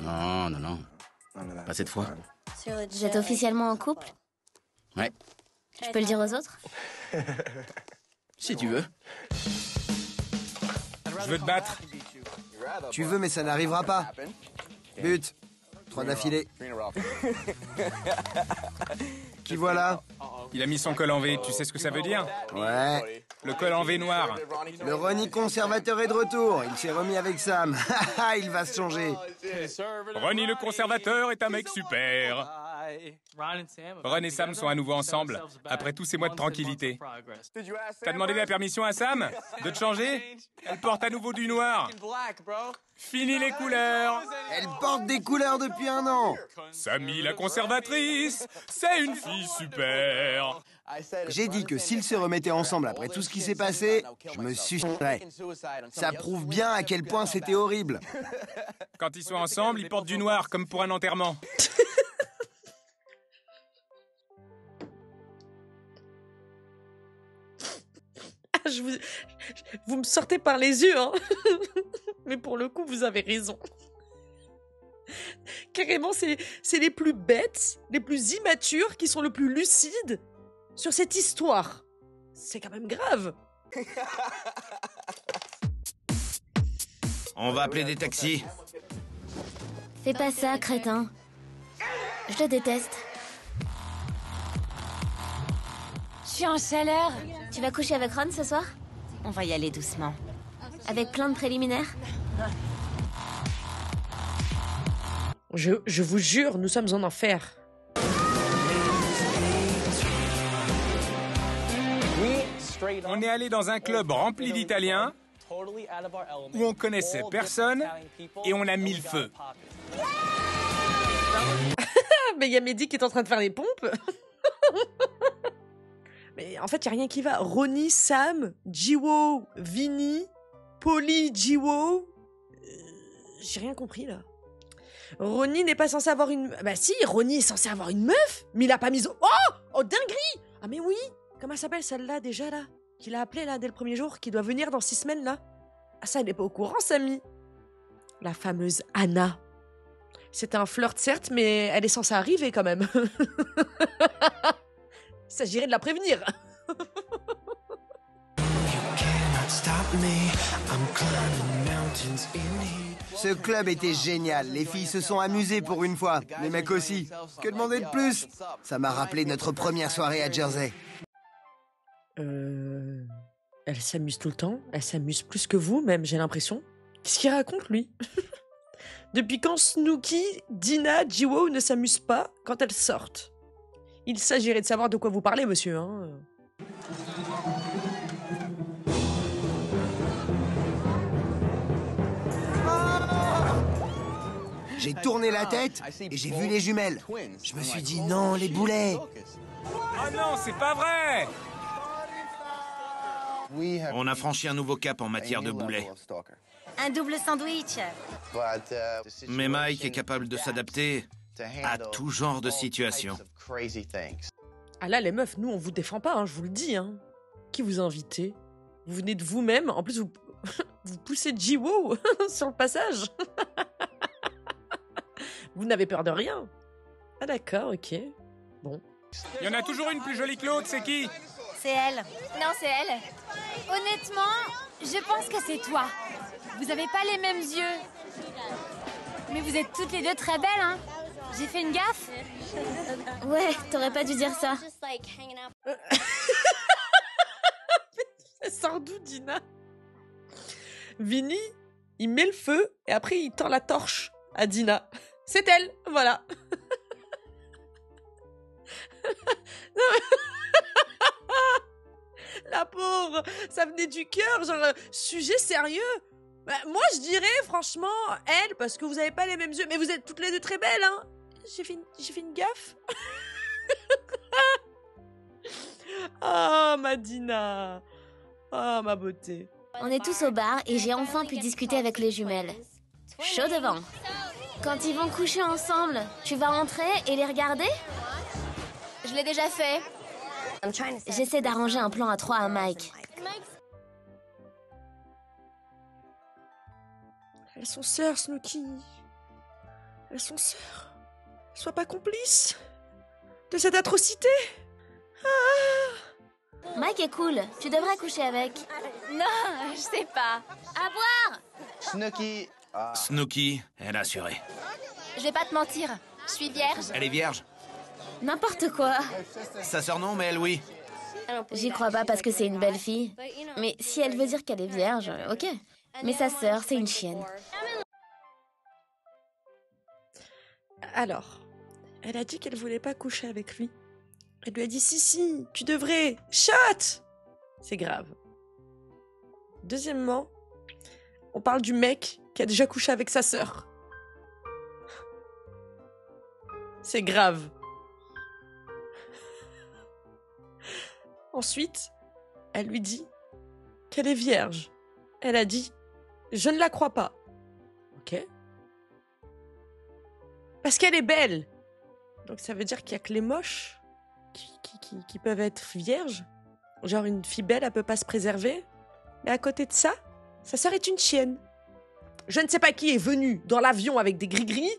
Non. Pas cette fois. Vous êtes officiellement en couple? Ouais. Je peux le dire aux autres? Si tu veux. Je veux te battre. Tu veux, mais ça n'arrivera pas. But. 3 d'affilée. Qui voilà? Il a mis son col en V, tu sais ce que ça veut dire? Ouais. Le col en V noir. Le Ronnie conservateur est de retour. Il s'est remis avec Sam. Il va se changer. Ronnie le conservateur est un mec super. Ron et Sam sont à nouveau ensemble, après tous ces mois de tranquillité. T'as demandé la permission à Sam de te changer? Elle porte à nouveau du noir. Fini les couleurs. Elle porte des couleurs depuis 1 an. Sammy la conservatrice, c'est une fille super. J'ai dit que s'ils se remettaient ensemble après tout ce qui s'est passé, je me suiciderais. Ça prouve bien à quel point c'était horrible. Quand ils sont ensemble, ils portent du noir, comme pour un enterrement. Vous me sortez par les yeux, hein. Mais pour le coup, vous avez raison. Carrément, c'est les plus bêtes, les plus immatures qui sont le plus lucides sur cette histoire. C'est quand même grave. On va appeler des taxis. Fais pas ça, crétin. Je le déteste. Je suis en chaleur. Tu vas coucher avec Ron ce soir? On va y aller doucement. Avec plein de préliminaires? Je vous jure, nous sommes en enfer. On est allé dans un club rempli d'Italiens où on connaissait personne et on a mis le feu. Mais il y a Mehdi qui est en train de faire des pompes. Mais en fait, il n'y a rien qui va. Ronnie, Sam, Jiwo, Vinny, Polly, Jiwo. J'ai rien compris là. Ronnie n'est pas censé avoir une... Bah si, Ronnie est censé avoir une meuf, mais il a pas mis... Oh, dinguerie. Ah mais oui. Comment elle s'appelle celle-là déjà là? Qu'il a appelée là dès le premier jour, qui doit venir dans 6 semaines là. Ah ça, elle n'est pas au courant, Samy. La fameuse Anna. C'était un flirt certes, mais elle est censée arriver quand même. Il s'agirait de la prévenir. Ce club était génial. Les filles se sont amusées pour une fois. Les mecs aussi. Que demander de plus? Ça m'a rappelé notre première soirée à Jersey. Elle s'amuse tout le temps. Elle s'amuse plus que vous, même, j'ai l'impression. Qu'est-ce qu'il raconte, lui? Depuis quand Snooki, Dina, Jiwo ne s'amusent pas quand elles sortent? Il s'agirait de savoir de quoi vous parlez, monsieur. Hein. J'ai tourné la tête et j'ai vu les jumelles. Je me suis dit non, les boulets. Oh non, c'est pas vrai! On a franchi un nouveau cap en matière de boulets. Un double sandwich. Mais Mike est capable de s'adapter à tout genre de situation. Ah là, les meufs, nous, on vous défend pas, hein, je vous le dis. Hein. Qui vous a invité? Vous venez de vous-même. En plus, vous poussez Jiwo sur le passage. Vous n'avez peur de rien. Ah d'accord, ok. Bon. Il y en a toujours une plus jolie que l'autre, c'est qui? C'est elle. Non, c'est elle. Honnêtement, je pense que c'est toi. Vous avez pas les mêmes yeux. Mais vous êtes toutes les deux très belles, hein. J'ai fait une gaffe? Ouais, t'aurais pas dû dire ça. Elle sort d'où, Dina? Vinny, il met le feu et après il tend la torche à Dina. C'est elle, voilà. genre, ça venait du cœur, genre, sujet sérieux. Bah, moi, je dirais, franchement, elle, parce que vous avez pas les mêmes yeux, mais vous êtes toutes les deux très belles, hein. J'ai fait une gaffe. Oh, ma Dina. Oh, ma beauté. On est tous au bar et j'ai enfin pu discuter avec les jumelles. Chaud devant. Quand ils vont coucher ensemble, tu vas entrer et les regarder? Je l'ai déjà fait. J'essaie d'arranger un plan à 3 à Mike. Elles sont sœurs, Snooki. Elles sont sœurs. Sois pas complice de cette atrocité. Ah. Mike est cool, tu devrais coucher avec. Non, je sais pas. À boire! Snooki, elle a assuré. Je vais pas te mentir, je suis vierge. Elle est vierge. N'importe quoi. Sa sœur non, mais elle oui. J'y crois pas parce que c'est une belle fille. Mais si elle veut dire qu'elle est vierge, ok. Mais sa sœur, c'est une chienne. Alors, elle a dit qu'elle voulait pas coucher avec lui. Elle lui a dit si, tu devrais. Shut! C'est grave. Deuxièmement, on parle du mec qui a déjà couché avec sa sœur. C'est grave. Ensuite, elle lui dit qu'elle est vierge. Elle a dit « Je ne la crois pas. » Ok. Parce qu'elle est belle. Donc ça veut dire qu'il n'y a que les moches qui peuvent être vierges. Genre une fille belle, elle peut pas se préserver. Mais à côté de ça, sa sœur est une chienne. Je ne sais pas qui est venu dans l'avion avec des gris-gris,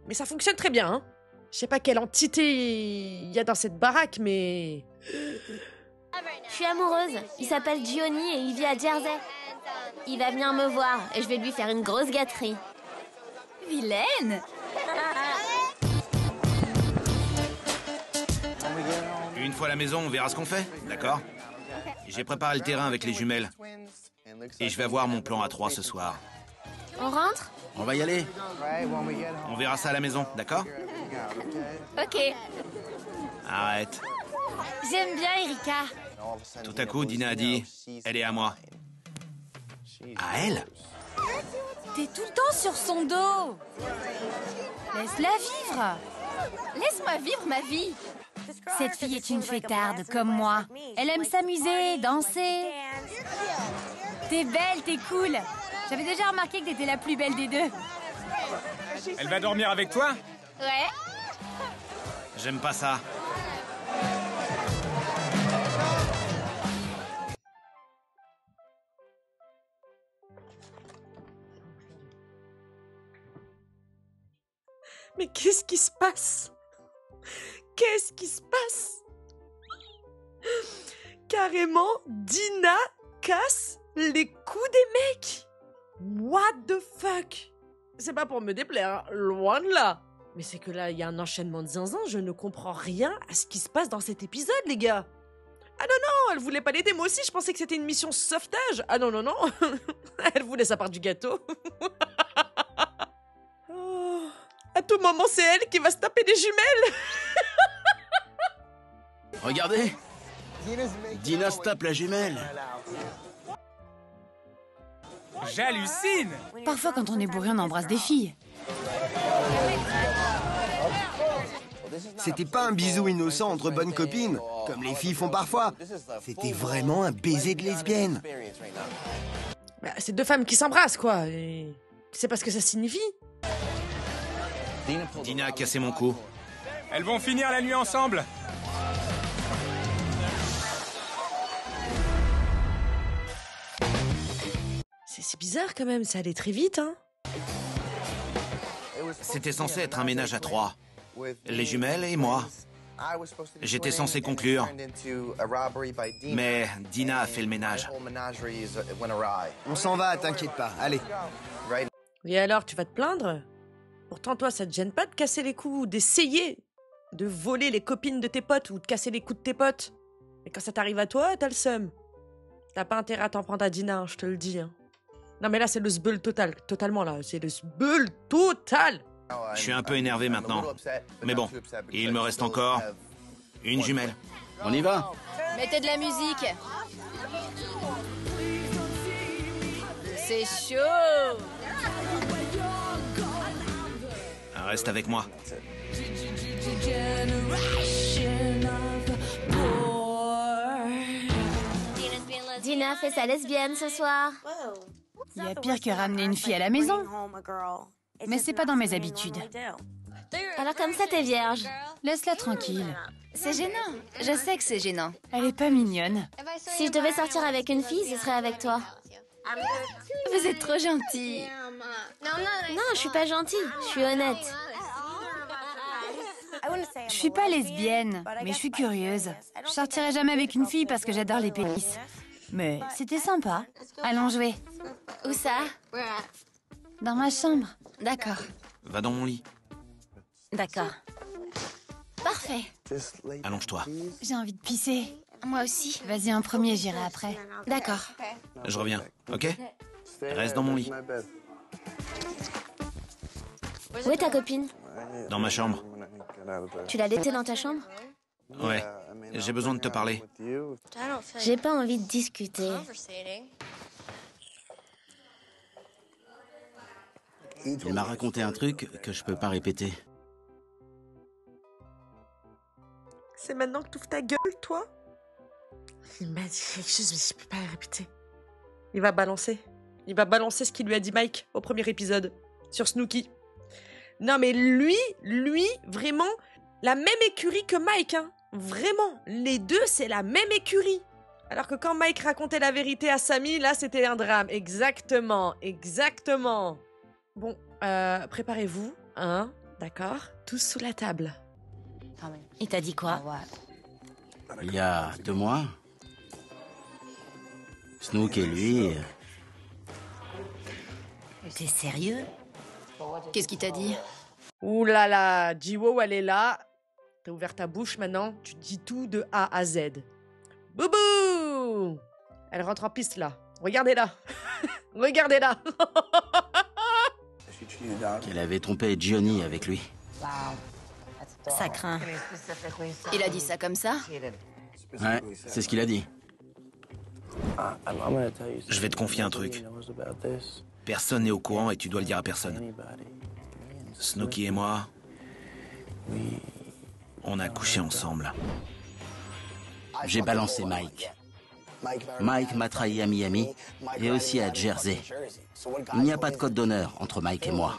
mais ça fonctionne très bien. Hein. Je sais pas quelle entité il y a dans cette baraque, mais... Je suis amoureuse. Il s'appelle Johnny et il vit à Jersey. Il va venir me voir et je vais lui faire une grosse gâterie. Vilaine! Une fois à la maison, on verra ce qu'on fait, d'accord? J'ai préparé le terrain avec les jumelles. Et je vais avoir mon plan à 3 ce soir. On rentre? On va y aller. On verra ça à la maison, d'accord? Ok. Arrête. J'aime bien Erika. Tout à coup, Dina a dit « Elle est à moi ». À elle? T'es tout le temps sur son dos. Laisse-la vivre. Laisse-moi vivre ma vie. Cette fille est une fêtarde comme moi. Elle aime s'amuser, danser. T'es belle, t'es cool. J'avais déjà remarqué que t'étais la plus belle des deux. Elle va dormir avec toi? Ouais. J'aime pas ça. Mais qu'est-ce qui se passe? Qu'est-ce qui se passe? Carrément, Dina casse les coups des mecs. What the fuck? C'est pas pour me déplaire, hein, loin de là. Mais c'est que là, il y a un enchaînement de zinzin, je ne comprends rien à ce qui se passe dans cet épisode, les gars. Ah non, elle voulait pas l'aider, moi aussi, je pensais que c'était une mission sauvetage. Ah non, elle voulait sa part du gâteau. Oh, à tout moment, c'est elle qui va se taper des jumelles. Regardez, Dina se tape la jumelle. J'hallucine! Parfois, quand on est bourré, on embrasse des filles. C'était pas un bisou innocent entre bonnes copines, comme les filles font parfois. C'était vraiment un baiser de lesbienne. Bah, c'est deux femmes qui s'embrassent, quoi. Et... c'est pas ce que ça signifie. Dina a cassé mon cou. Elles vont finir la nuit ensemble. C'est bizarre quand même, ça allait très vite, hein. C'était censé être un ménage à 3. Les jumelles et moi. J'étais censé conclure. Mais Dina a fait le ménage. On s'en va, t'inquiète pas, allez. Et alors, tu vas te plaindre? Pourtant, toi, ça te gêne pas de casser les coups ou d'essayer de voler les copines de tes potes ou de casser les coups de tes potes. Mais quand ça t'arrive à toi, t'as le seum. T'as pas intérêt à t'en prendre à Dina, hein, je te le dis. Hein. Non mais là, c'est le sbeul total, totalement là. C'est le sbeul total. Je suis un peu énervé maintenant. Mais bon, il me reste encore une jumelle. On y va? Mettez de la musique. c'est chaud. Reste avec moi. Dina fait sa lesbienne ce soir. Il y a pire que ramener une fille à la maison. Mais c'est pas dans mes habitudes. Alors comme ça, t'es vierge. Laisse-la tranquille. C'est gênant. Je sais que c'est gênant. Elle est pas mignonne. Si je devais sortir avec une fille, ce serait avec toi. Vous êtes trop gentil. Non, je suis pas gentille, je suis honnête. Je suis pas lesbienne, mais je suis curieuse. Je sortirai jamais avec une fille parce que j'adore les pénis. Mais c'était sympa. Allons jouer. Où ça? Dans ma chambre. D'accord. Va dans mon lit. D'accord. Parfait. Allonge-toi. J'ai envie de pisser. Moi aussi. Vas-y en premier, j'irai après. D'accord. Je reviens, ok? Reste dans mon lit. Où est ta copine? Dans ma chambre. Tu l'as laissée dans ta chambre? Ouais. J'ai besoin de te parler. J'ai pas envie de discuter. Il m'a raconté un truc que je peux pas répéter. C'est maintenant que tu ouvres ta gueule, toi? Il m'a dit quelque chose, mais je peux pas le répéter. Il va balancer. Il va balancer ce qu'il lui a dit Mike au premier épisode sur Snooki. Non, mais lui, vraiment, la même écurie que Mike, hein. Vraiment, les deux, c'est la même écurie. Alors que quand Mike racontait la vérité à Sammy, là, c'était un drame. Exactement. Bon, préparez-vous, hein, d'accord? Tous sous la table. Il t'a dit quoi? Il y a 2 mois, Snook et lui... T'es sérieux? Qu'est-ce qu'il t'a dit? Ouh là là, Jiwo, elle est là. T'as ouvert ta bouche maintenant, tu dis tout de A à Z. Boubou! Elle rentre en piste là. Regardez-la. Regardez-la. qu'elle avait trompé Johnny avec lui. Ça craint. Il a dit ça comme ça? Ouais, c'est ce qu'il a dit. Je vais te confier un truc. Personne n'est au courant et tu dois le dire à personne. Snooki et moi, on a couché ensemble. J'ai balancé Mike. Mike m'a trahi à Miami et aussi à Jersey. Il n'y a pas de code d'honneur entre Mike et moi.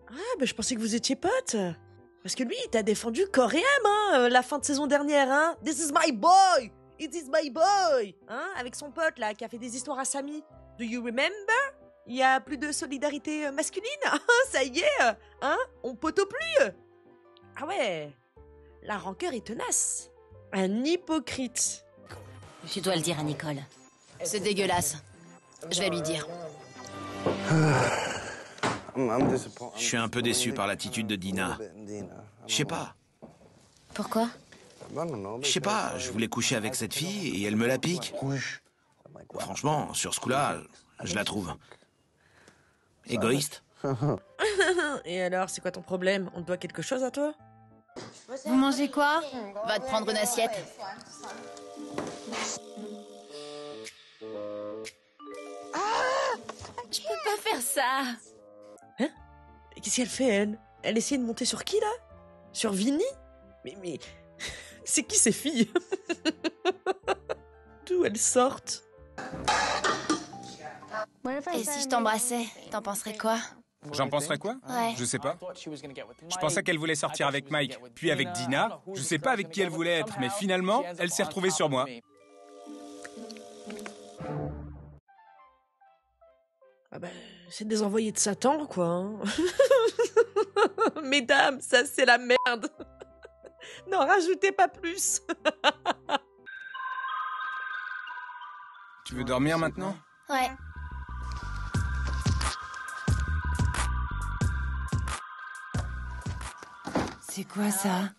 Ah, ben je pensais que vous étiez potes. Parce que lui, il t'a défendu corps et âme, hein, la fin de saison dernière, hein. This is my boy! It is my boy! Hein, avec son pote, là, qui a fait des histoires à Sammy. Do you remember? Il y a plus de solidarité masculine? Ça y est, hein? On poteau plus! Ah ouais, la rancœur est tenace. Un hypocrite. Tu dois le dire à Nicole. C'est dégueulasse. Je vais lui dire. Je suis un peu déçu par l'attitude de Dina. Je sais pas. Pourquoi? Je sais pas, je voulais coucher avec cette fille et elle me la pique. Franchement, sur ce coup-là, je la trouve égoïste. Et alors, c'est quoi ton problème? On te doit quelque chose à toi? Vous mangez quoi? Va te prendre une assiette. Je peux pas faire ça. Hein? Qu'est-ce qu'elle fait, elle? Elle essayait de monter sur qui, là? Sur Vinny? Mais... c'est qui ces filles? D'où elles sortent? Et si je t'embrassais, t'en penserais quoi? J'en penserais quoi? Ouais. Je sais pas. Je pensais qu'elle voulait sortir avec Mike, puis avec Dina. Je sais pas avec qui elle voulait être, mais finalement, elle s'est retrouvée sur moi. Ah ben, c'est des envoyés de Satan, quoi. Hein. Mesdames, ça c'est la merde. N'en rajoutez pas plus. Tu veux dormir maintenant? Ouais. C'est quoi ça?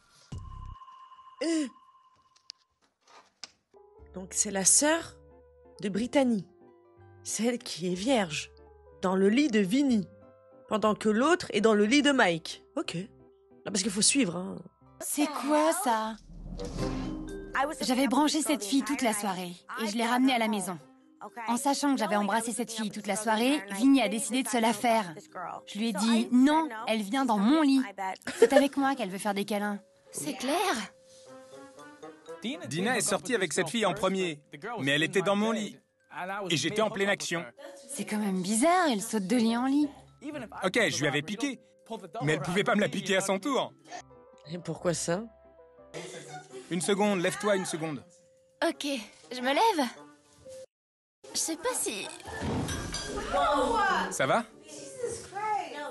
Donc c'est la sœur de Brittany, celle qui est vierge, dans le lit de Vinny, pendant que l'autre est dans le lit de Mike. Ok. Non, parce qu'il faut suivre, hein. C'est quoi ça? J'avais branché cette fille toute la soirée et je l'ai ramenée à la maison. En sachant que j'avais embrassé cette fille toute la soirée, Vinny a décidé de se la faire. Je lui ai dit, non, elle vient dans mon lit. C'est avec moi qu'elle veut faire des câlins. C'est clair. Dina est sortie avec cette fille en premier, mais elle était dans mon lit. Et j'étais en pleine action. C'est quand même bizarre, elle saute de lit en lit. Ok, je lui avais piqué, mais elle pouvait pas me la piquer à son tour. Et pourquoi ça? Une seconde, lève-toi une seconde. Ok, je me lève. Je sais pas si... Ça va?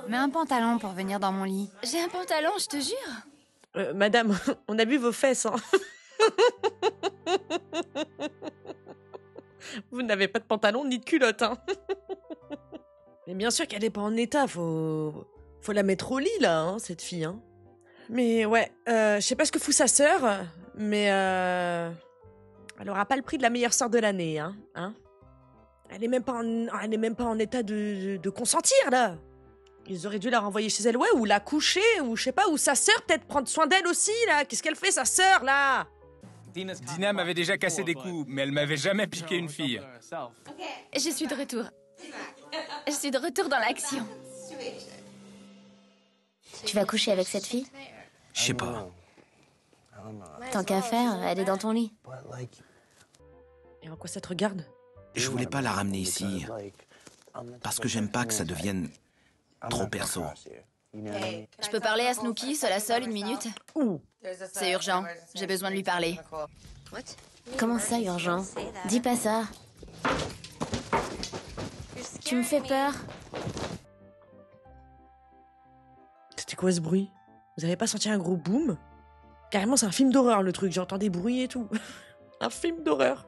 Mets un pantalon pour venir dans mon lit. J'ai un pantalon, je te jure. Madame, on a vu vos fesses, hein. Vous n'avez pas de pantalon ni de culotte, hein. Mais bien sûr qu'elle est pas en état, faut la mettre au lit, là, hein, cette fille, hein. Mais ouais, je sais pas ce que fout sa sœur, mais elle aura pas le prix de la meilleure sœur de l'année, hein. Elle est même pas en état de consentir, là. Ils auraient dû la renvoyer chez elle, ouais, ou la coucher, ou je sais pas, ou sa sœur peut-être prendre soin d'elle aussi, là. Qu'est-ce qu'elle fait, sa sœur, là? Dina m'avait déjà cassé des coups, mais elle m'avait jamais piqué une fille. Je suis de retour. Je suis de retour dans l'action. Tu vas coucher avec cette fille? Je sais pas. Tant qu'à faire, elle est dans ton lit. Et en quoi ça te regarde? Je voulais pas la ramener ici, parce que j'aime pas que ça devienne trop perso. Je peux parler à Snooki, seule à seule, une minute? C'est urgent, j'ai besoin de lui parler. Comment ça, urgent? Dis pas ça. Tu me fais peur. C'était quoi ce bruit? Vous avez pas senti un gros boom? Carrément, c'est un film d'horreur, le truc. J'entends des bruits et tout. Un film d'horreur.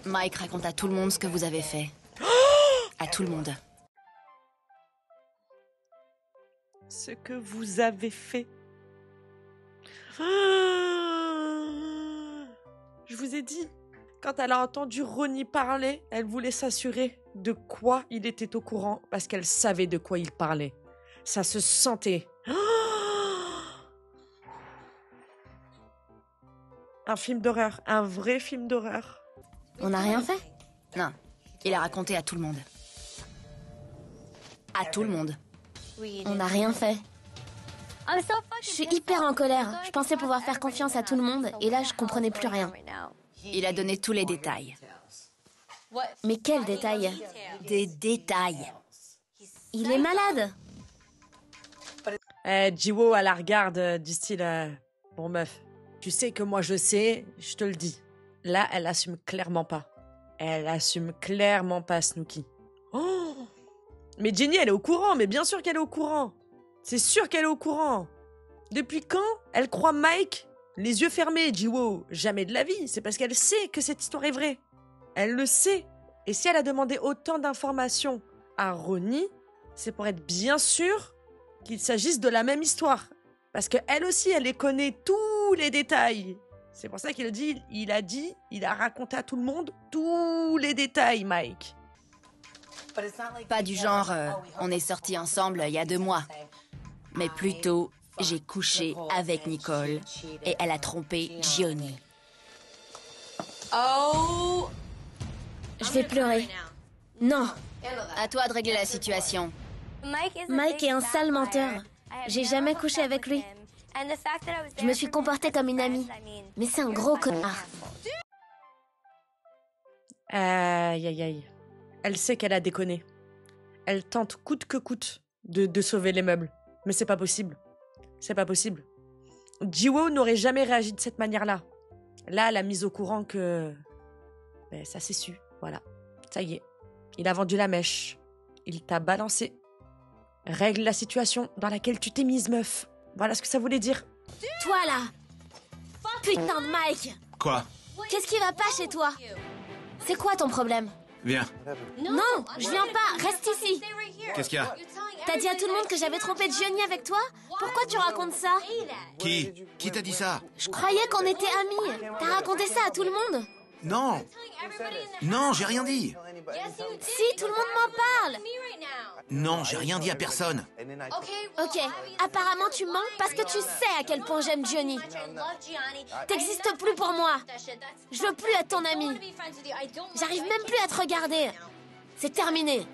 Mike raconte à tout le monde ce que vous avez fait. À tout le monde. Ce que vous avez fait. Je vous ai dit, quand elle a entendu Ronnie parler, elle voulait s'assurer de quoi il était au courant, parce qu'elle savait de quoi il parlait. Ça se sentait. Un film d'horreur, un vrai film d'horreur. On n'a rien fait? Non, il a raconté à tout le monde. À tout le monde. On n'a rien fait. Je suis hyper en colère. Je pensais pouvoir faire confiance à tout le monde, et là, je comprenais plus rien. Il a donné tous les détails. Mais quels détails? Des détails. Il est malade. Jiwo, à la regarde, du style... Bon, meuf, tu sais que moi je sais, je te le dis. Là, elle assume clairement pas. Elle assume clairement pas, Snooki. Oh! Mais Jenny, elle est au courant, mais bien sûr qu'elle est au courant. C'est sûr qu'elle est au courant. Depuis quand elle croit Mike les yeux fermés, Jiwo? Jamais de la vie. C'est parce qu'elle sait que cette histoire est vraie. Elle le sait. Et si elle a demandé autant d'informations à Ronnie, c'est pour être bien sûre qu'il s'agisse de la même histoire. Parce qu'elle aussi, elle les connaît tous les détails. C'est pour ça qu'il il a raconté à tout le monde tous les détails, Mike. Pas du genre, on est sortis ensemble il y a 2 mois. Mais plutôt, j'ai couché avec Nicole et elle a trompé Johnny. Oh! Je vais pleurer. Non. À toi de régler la situation. Mike est un sale menteur. J'ai jamais couché avec lui. Je me suis comportée comme une amie. Mais c'est un gros connard. Aïe, aïe, aïe. Elle sait qu'elle a déconné. Elle tente coûte que coûte de sauver les meubles. Mais c'est pas possible. C'est pas possible. Jiwo n'aurait jamais réagi de cette manière-là. Là, elle a mis au courant que... Ben, ça s'est su. Voilà. Ça y est. Il a vendu la mèche. Il t'a balancé. Règle la situation dans laquelle tu t'es mise, meuf. Voilà ce que ça voulait dire. Toi, là! Putain de Mike! Quoi? Qu'est-ce qui va pas chez toi? C'est quoi ton problème? Viens. Non, je viens pas, reste ici. Qu'est-ce qu'il y a? T'as dit à tout le monde que j'avais trompé Johnny avec toi? Pourquoi tu racontes ça? Qui t'a dit ça? Je croyais qu'on était amis. T'as raconté ça à tout le monde? Non. Non, j'ai rien dit. Si, tout le monde m'en parle. Non, j'ai rien dit à personne. Ok, apparemment tu mens parce que tu sais à quel point j'aime Johnny. T'existes plus pour moi. Je veux plus être ton ami. J'arrive même plus à te regarder. C'est terminé.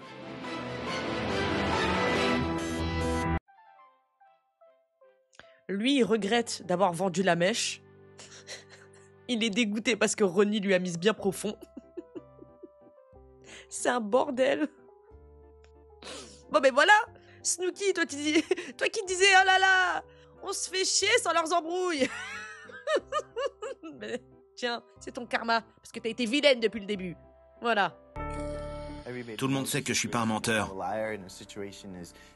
Lui, il regrette d'avoir vendu la mèche. Il est dégoûté parce que Ronnie lui a mise bien profond. C'est un bordel. Bon, ben voilà. Snooki, toi qui disais, oh là là, on se fait chier sans leurs embrouilles. Mais, tiens, c'est ton karma, parce que t'as été vilaine depuis le début. Voilà. Tout le monde sait que je suis pas un menteur.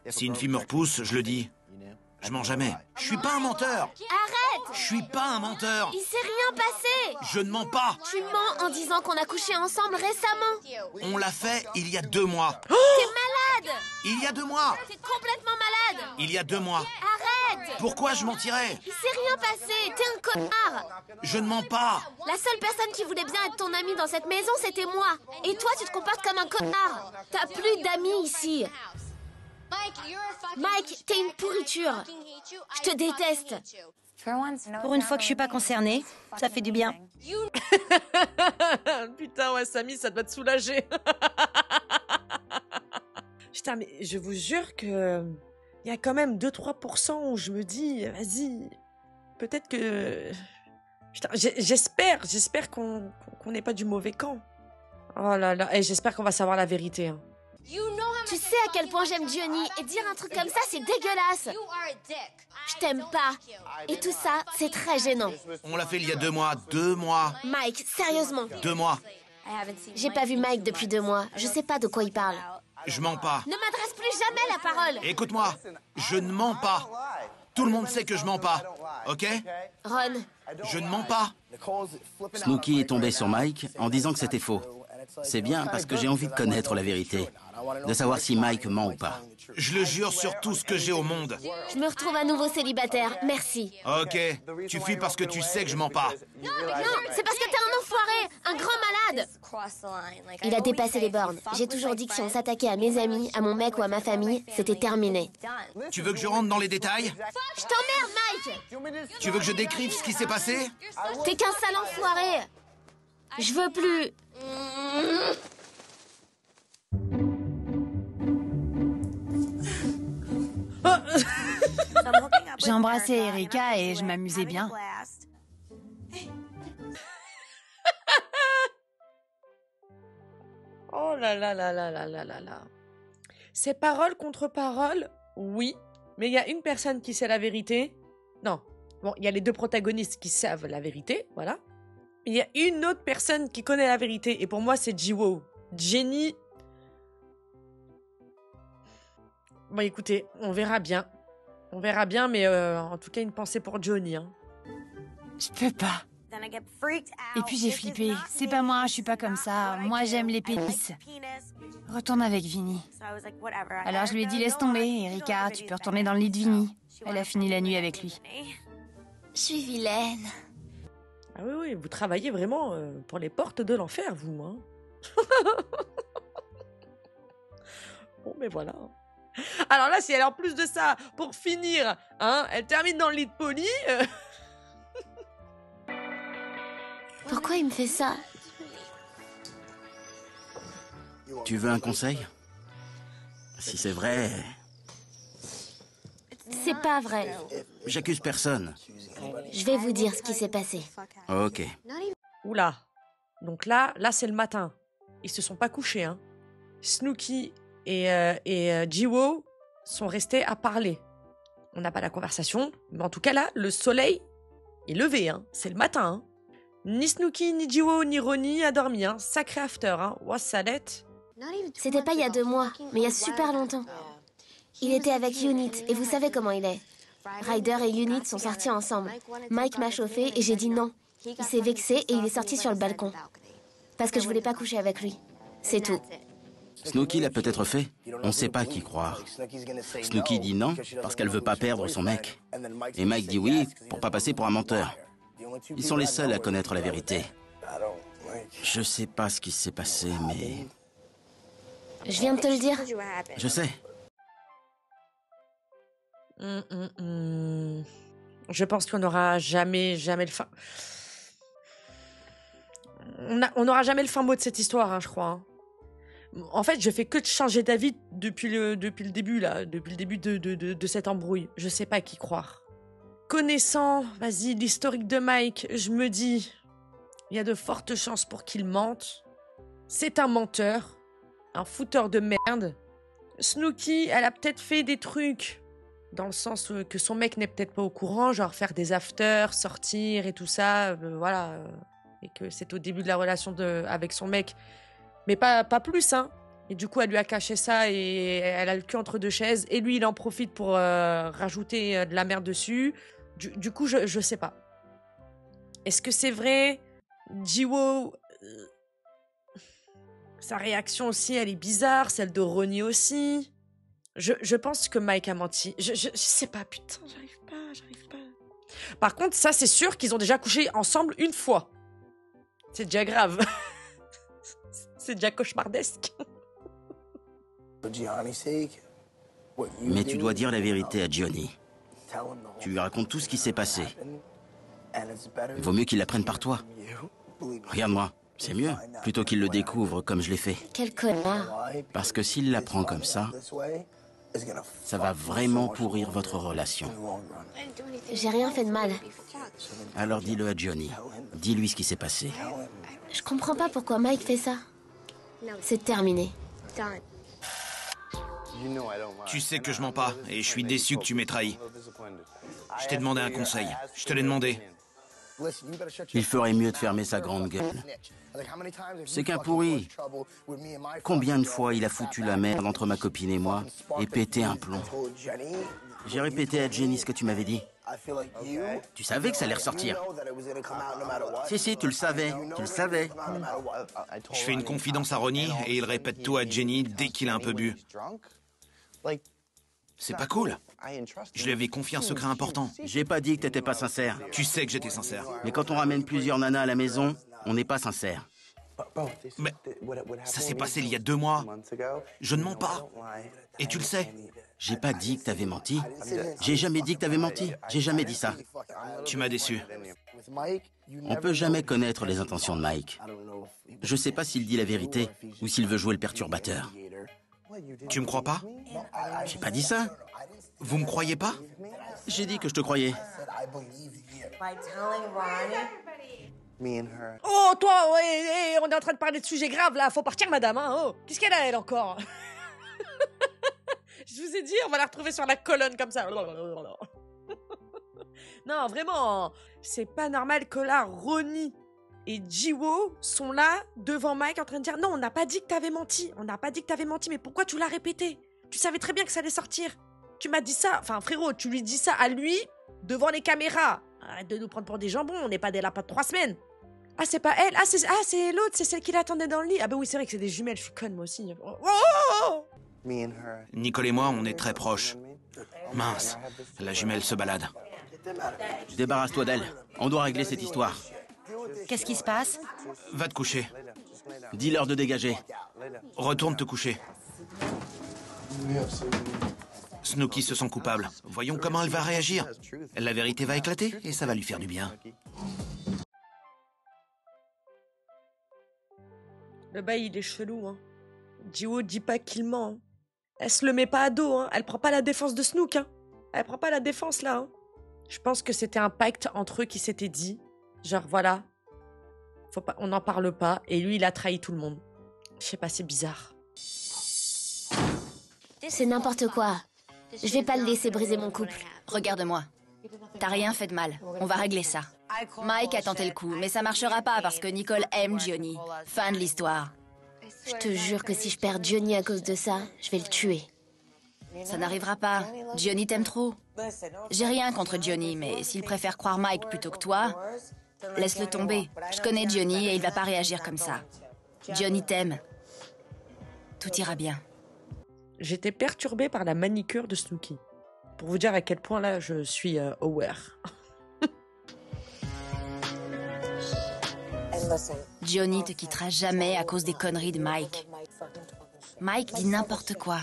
Si une fille me repousse, je le dis. Je mens jamais. Je suis pas un menteur. Arrête! Je suis pas un menteur. Il s'est rien passé. Je ne mens pas. Tu mens en disant qu'on a couché ensemble récemment. On l'a fait il y a 2 mois. T'es malade. Il y a 2 mois. T'es complètement malade. Il y a 2 mois. Arrête. Pourquoi je mentirais? Il s'est rien passé. T'es un connard. Je ne mens pas. La seule personne qui voulait bien être ton ami dans cette maison, c'était moi. Et toi, tu te comportes comme un connard. T'as plus d'amis ici. Mike, t'es une pourriture. Je te déteste. Pour une fois que je suis pas concernée, ça fait du bien. Putain, ouais, Samy, ça doit te soulager. Putain, mais je vous jure que il y a quand même 2-3% où je me dis, vas-y, peut-être que... Putain, j'espère qu'on n'est pas du mauvais camp. Oh là là, et j'espère qu'on va savoir la vérité. Hein. Tu sais à quel point j'aime Johnny, et dire un truc comme ça, c'est dégueulasse. Je t'aime pas. Et tout ça, c'est très gênant. On l'a fait il y a 2 mois. 2 mois. Mike, sérieusement. 2 mois. J'ai pas vu Mike depuis 2 mois. Je sais pas de quoi il parle. Je mens pas. Ne m'adresse plus jamais la parole. Écoute-moi, je ne mens pas. Tout le monde sait que je mens pas. Ok? Ron. Je ne mens pas. Snooki est tombé sur Mike en disant que c'était faux. C'est bien parce que j'ai envie de connaître la vérité. De savoir si Mike ment ou pas. Je le jure sur tout ce que j'ai au monde. Je me retrouve à nouveau célibataire, merci. Ok, tu fuis parce que tu sais que je mens pas. Non, c'est parce que t'es un enfoiré, un grand malade. Il a dépassé les bornes. J'ai toujours dit que si on s'attaquait à mes amis, à mon mec ou à ma famille, c'était terminé. Tu veux que je rentre dans les détails? Je t'emmerde, Mike. Tu veux que je décrive ce qui s'est passé? T'es qu'un sale enfoiré. Je veux plus. J'ai embrassé Erika et je m'amusais bien. Oh là là là là là là là là. C'est parole contre parole, oui. Mais il y a une personne qui sait la vérité. Non. Bon, il y a les 2 protagonistes qui savent la vérité, voilà. Il y a une autre personne qui connaît la vérité. Et pour moi, c'est Jiwoo. Jenny... Bon, écoutez, on verra bien. On verra bien, mais en tout cas, une pensée pour Johnny. Hein. Je peux pas. Et puis j'ai flippé. C'est pas moi, je suis pas comme ça. Moi, j'aime les pénis. Retourne avec Vinny. Alors je lui ai dit laisse tomber, Erika, tu peux retourner dans le lit de Vinny. Elle a fini la nuit avec lui. Je suis vilaine. Ah oui, oui, vous travaillez vraiment pour les portes de l'enfer, vous. Hein. Bon, mais voilà. Alors là, si elle en plus de ça, pour finir, hein, elle termine dans le lit de Polly. Pourquoi il me fait ça? Tu veux un conseil? Si c'est vrai... C'est pas vrai. J'accuse personne. Je vais vous dire ce qui s'est passé. Ok. Oula. Donc là c'est le matin. Ils se sont pas couchés, hein. Snooki et Jiwoo sont restés à parler. On n'a pas la conversation, mais en tout cas là, le soleil est levé, hein. C'est le matin, hein. Ni Snooki, ni Jiwoo, ni Ronnie a dormi, hein. Sacré after, hein. Ouah, salette. C'était pas il y a 2 mois, mais il y a super longtemps. Il était avec Unit, et vous savez comment il est. Ryder et Unit sont sortis ensemble. Mike m'a chauffé et j'ai dit non. Il s'est vexé et il est sorti sur le balcon. Parce que je voulais pas coucher avec lui. C'est tout. Snooki l'a peut-être fait. On sait pas qui croire. Snooki dit non parce qu'elle veut pas perdre son mec. Et Mike dit oui pour pas passer pour un menteur. Ils sont les seuls à connaître la vérité. Je sais pas ce qui s'est passé, mais... Je viens de te le dire. Je sais. Je pense qu'on n'aura jamais le fin... On n'aura jamais le fin mot de cette histoire, hein, je crois. Hein. En fait, je fais que de changer d'avis depuis le début, là. Depuis le début de cette embrouille. Je sais pas à qui croire. Connaissant, vas-y, l'historique de Mike, je me dis... Il y a de fortes chances pour qu'il mente. C'est un menteur. Un fouteur de merde. Snooki, elle a peut-être fait des trucs... Dans le sens que son mec n'est peut-être pas au courant, genre faire des afters, sortir et tout ça, voilà. Et que c'est au début de la relation avec son mec. Mais pas plus, hein. Et du coup, elle lui a caché ça et elle a le cul entre deux chaises. Et lui, il en profite pour rajouter de la merde dessus. Du coup, je sais pas. Est-ce que c'est vrai? Jiwoo... sa réaction aussi, elle est bizarre. Celle de Ronnie aussi. Je pense que Mike a menti. Je sais pas, putain, j'arrive pas. Par contre, ça, c'est sûr qu'ils ont déjà couché ensemble une fois. C'est déjà grave. C'est déjà cauchemardesque. Mais tu dois dire la vérité à Johnny. Tu lui racontes tout ce qui s'est passé. Il vaut mieux qu'il l'apprenne par toi. Regarde-moi, c'est mieux, plutôt qu'il le découvre comme je l'ai fait. Quel connard. Parce que s'il l'apprend comme ça va vraiment pourrir votre relation. J'ai rien fait de mal. Alors dis-le à Johnny. Dis-lui ce qui s'est passé. Je comprends pas pourquoi Mike fait ça. C'est terminé. Tu sais que je mens pas, et je suis déçu que tu m'aies trahi. Je t'ai demandé un conseil. Je te l'ai demandé. Il ferait mieux de fermer sa grande gueule. C'est qu'un pourri. Combien de fois il a foutu la merde entre ma copine et moi et pété un plomb. J'ai répété à Jenny ce que tu m'avais dit. Tu savais que ça allait ressortir. Si, tu le savais. Je fais une confidence à Ronnie et il répète tout à Jenny dès qu'il a un peu bu. C'est pas cool. Je lui avais confié un secret important. J'ai pas dit que t'étais pas sincère. Tu sais que j'étais sincère. Mais quand on ramène plusieurs nanas à la maison, on n'est pas sincère. Mais ça s'est passé il y a 2 mois. Je ne mens pas. Et tu le sais. J'ai pas dit que t'avais menti. J'ai jamais dit que t'avais menti. J'ai jamais dit ça. Tu m'as déçu. On peut jamais connaître les intentions de Mike. Je sais pas s'il dit la vérité ou s'il veut jouer le perturbateur. Tu me crois pas? J'ai pas dit ça. Vous me croyez pas? J'ai dit que je te croyais. Oh, toi, ouais, on est en train de parler de sujets graves, là. Faut partir, madame, hein. Oh, qu'est-ce qu'elle a, elle, encore? Je vous ai dit, on va la retrouver sur la colonne, comme ça. Non, vraiment, c'est pas normal que là, Ronnie et Jiwoo sont là, devant Mike, en train de dire « Non, on n'a pas dit que t'avais menti. On n'a pas dit que t'avais menti, mais pourquoi tu l'as répété? Tu savais très bien que ça allait sortir. Tu m'as dit ça. Enfin, frérot, tu lui dis ça à lui, devant les caméras. Arrête de nous prendre pour des jambons, on n'est pas des lapins de 3 semaines. Ah, c'est pas elle. Ah, c'est l'autre, c'est celle qui l'attendait dans le lit. Ah bah oui, c'est vrai que c'est des jumelles, je suis conne, moi aussi. Oh. Nicole et moi, on est très proches. Mince, la jumelle se balade. Débarrasse-toi d'elle. On doit régler cette histoire. Qu'est-ce qui se passe? Va te coucher. Dis-leur de dégager. Retourne te coucher. Snooki se sent coupable. Voyons comment elle va réagir. La vérité va éclater et ça va lui faire du bien. Le bail, il est chelou, hein. Jiwoo dit pas qu'il ment. Hein. Elle se le met pas à dos, hein. Elle prend pas la défense de Snook, hein. Elle prend pas la défense, là, hein. Je pense que c'était un pacte entre eux qui s'était dit. Genre, voilà. Faut pas, on n'en parle pas. Et lui, il a trahi tout le monde. Je sais pas, c'est bizarre. C'est n'importe quoi. Je vais pas le laisser briser mon couple. Regarde-moi. T'as rien fait de mal. On va régler ça. Mike a tenté le coup, mais ça marchera pas parce que Nicole aime Johnny. Fin de l'histoire. Je te jure que si je perds Johnny à cause de ça, je vais le tuer. Ça n'arrivera pas. Johnny t'aime trop. J'ai rien contre Johnny, mais s'il préfère croire Mike plutôt que toi, laisse-le tomber. Je connais Johnny et il va pas réagir comme ça. Johnny t'aime. Tout ira bien. J'étais perturbée par la manicure de Snooki. Pour vous dire à quel point là je suis aware. Johnny te quittera jamais à cause des conneries de Mike. Mike dit n'importe quoi.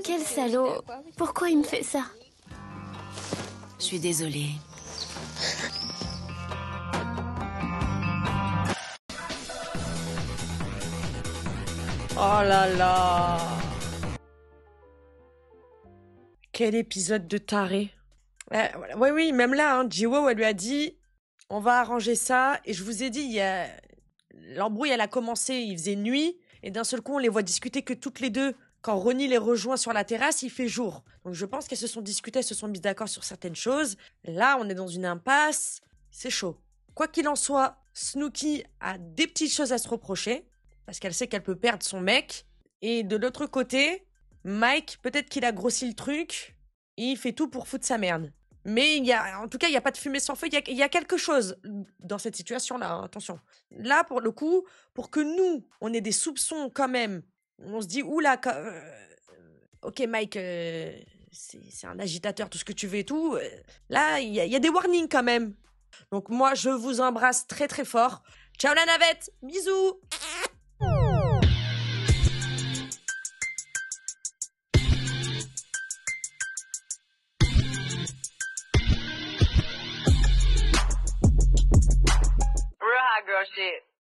Quel salaud. Pourquoi il me fait ça? Je suis désolée. Oh là là. Quel épisode de taré. Voilà. Oui, même là, hein, Jiwoo, elle lui a dit, on va arranger ça. Et je vous ai dit, l'embrouille, elle a commencé, il faisait nuit. Et d'un seul coup, on les voit discuter que toutes les deux. Quand Ronnie les rejoint sur la terrasse, il fait jour. Donc je pense qu'elles se sont discutées, elles se sont mises d'accord sur certaines choses. Là, on est dans une impasse. C'est chaud. Quoi qu'il en soit, Snooki a des petites choses à se reprocher. Parce qu'elle sait qu'elle peut perdre son mec. Et de l'autre côté, Mike, peut-être qu'il a grossi le truc. Et il fait tout pour foutre sa merde. Mais en tout cas, il n'y a pas de fumée sans feu. Il y a quelque chose dans cette situation-là. Hein, attention. Là, pour le coup, pour que nous, on ait des soupçons quand même. On se dit, oula, ok Mike, c'est un agitateur, tout ce que tu veux et tout. Là, il y a des warnings quand même. Donc moi, je vous embrasse très très fort. Ciao la navette, bisous. Girl shit.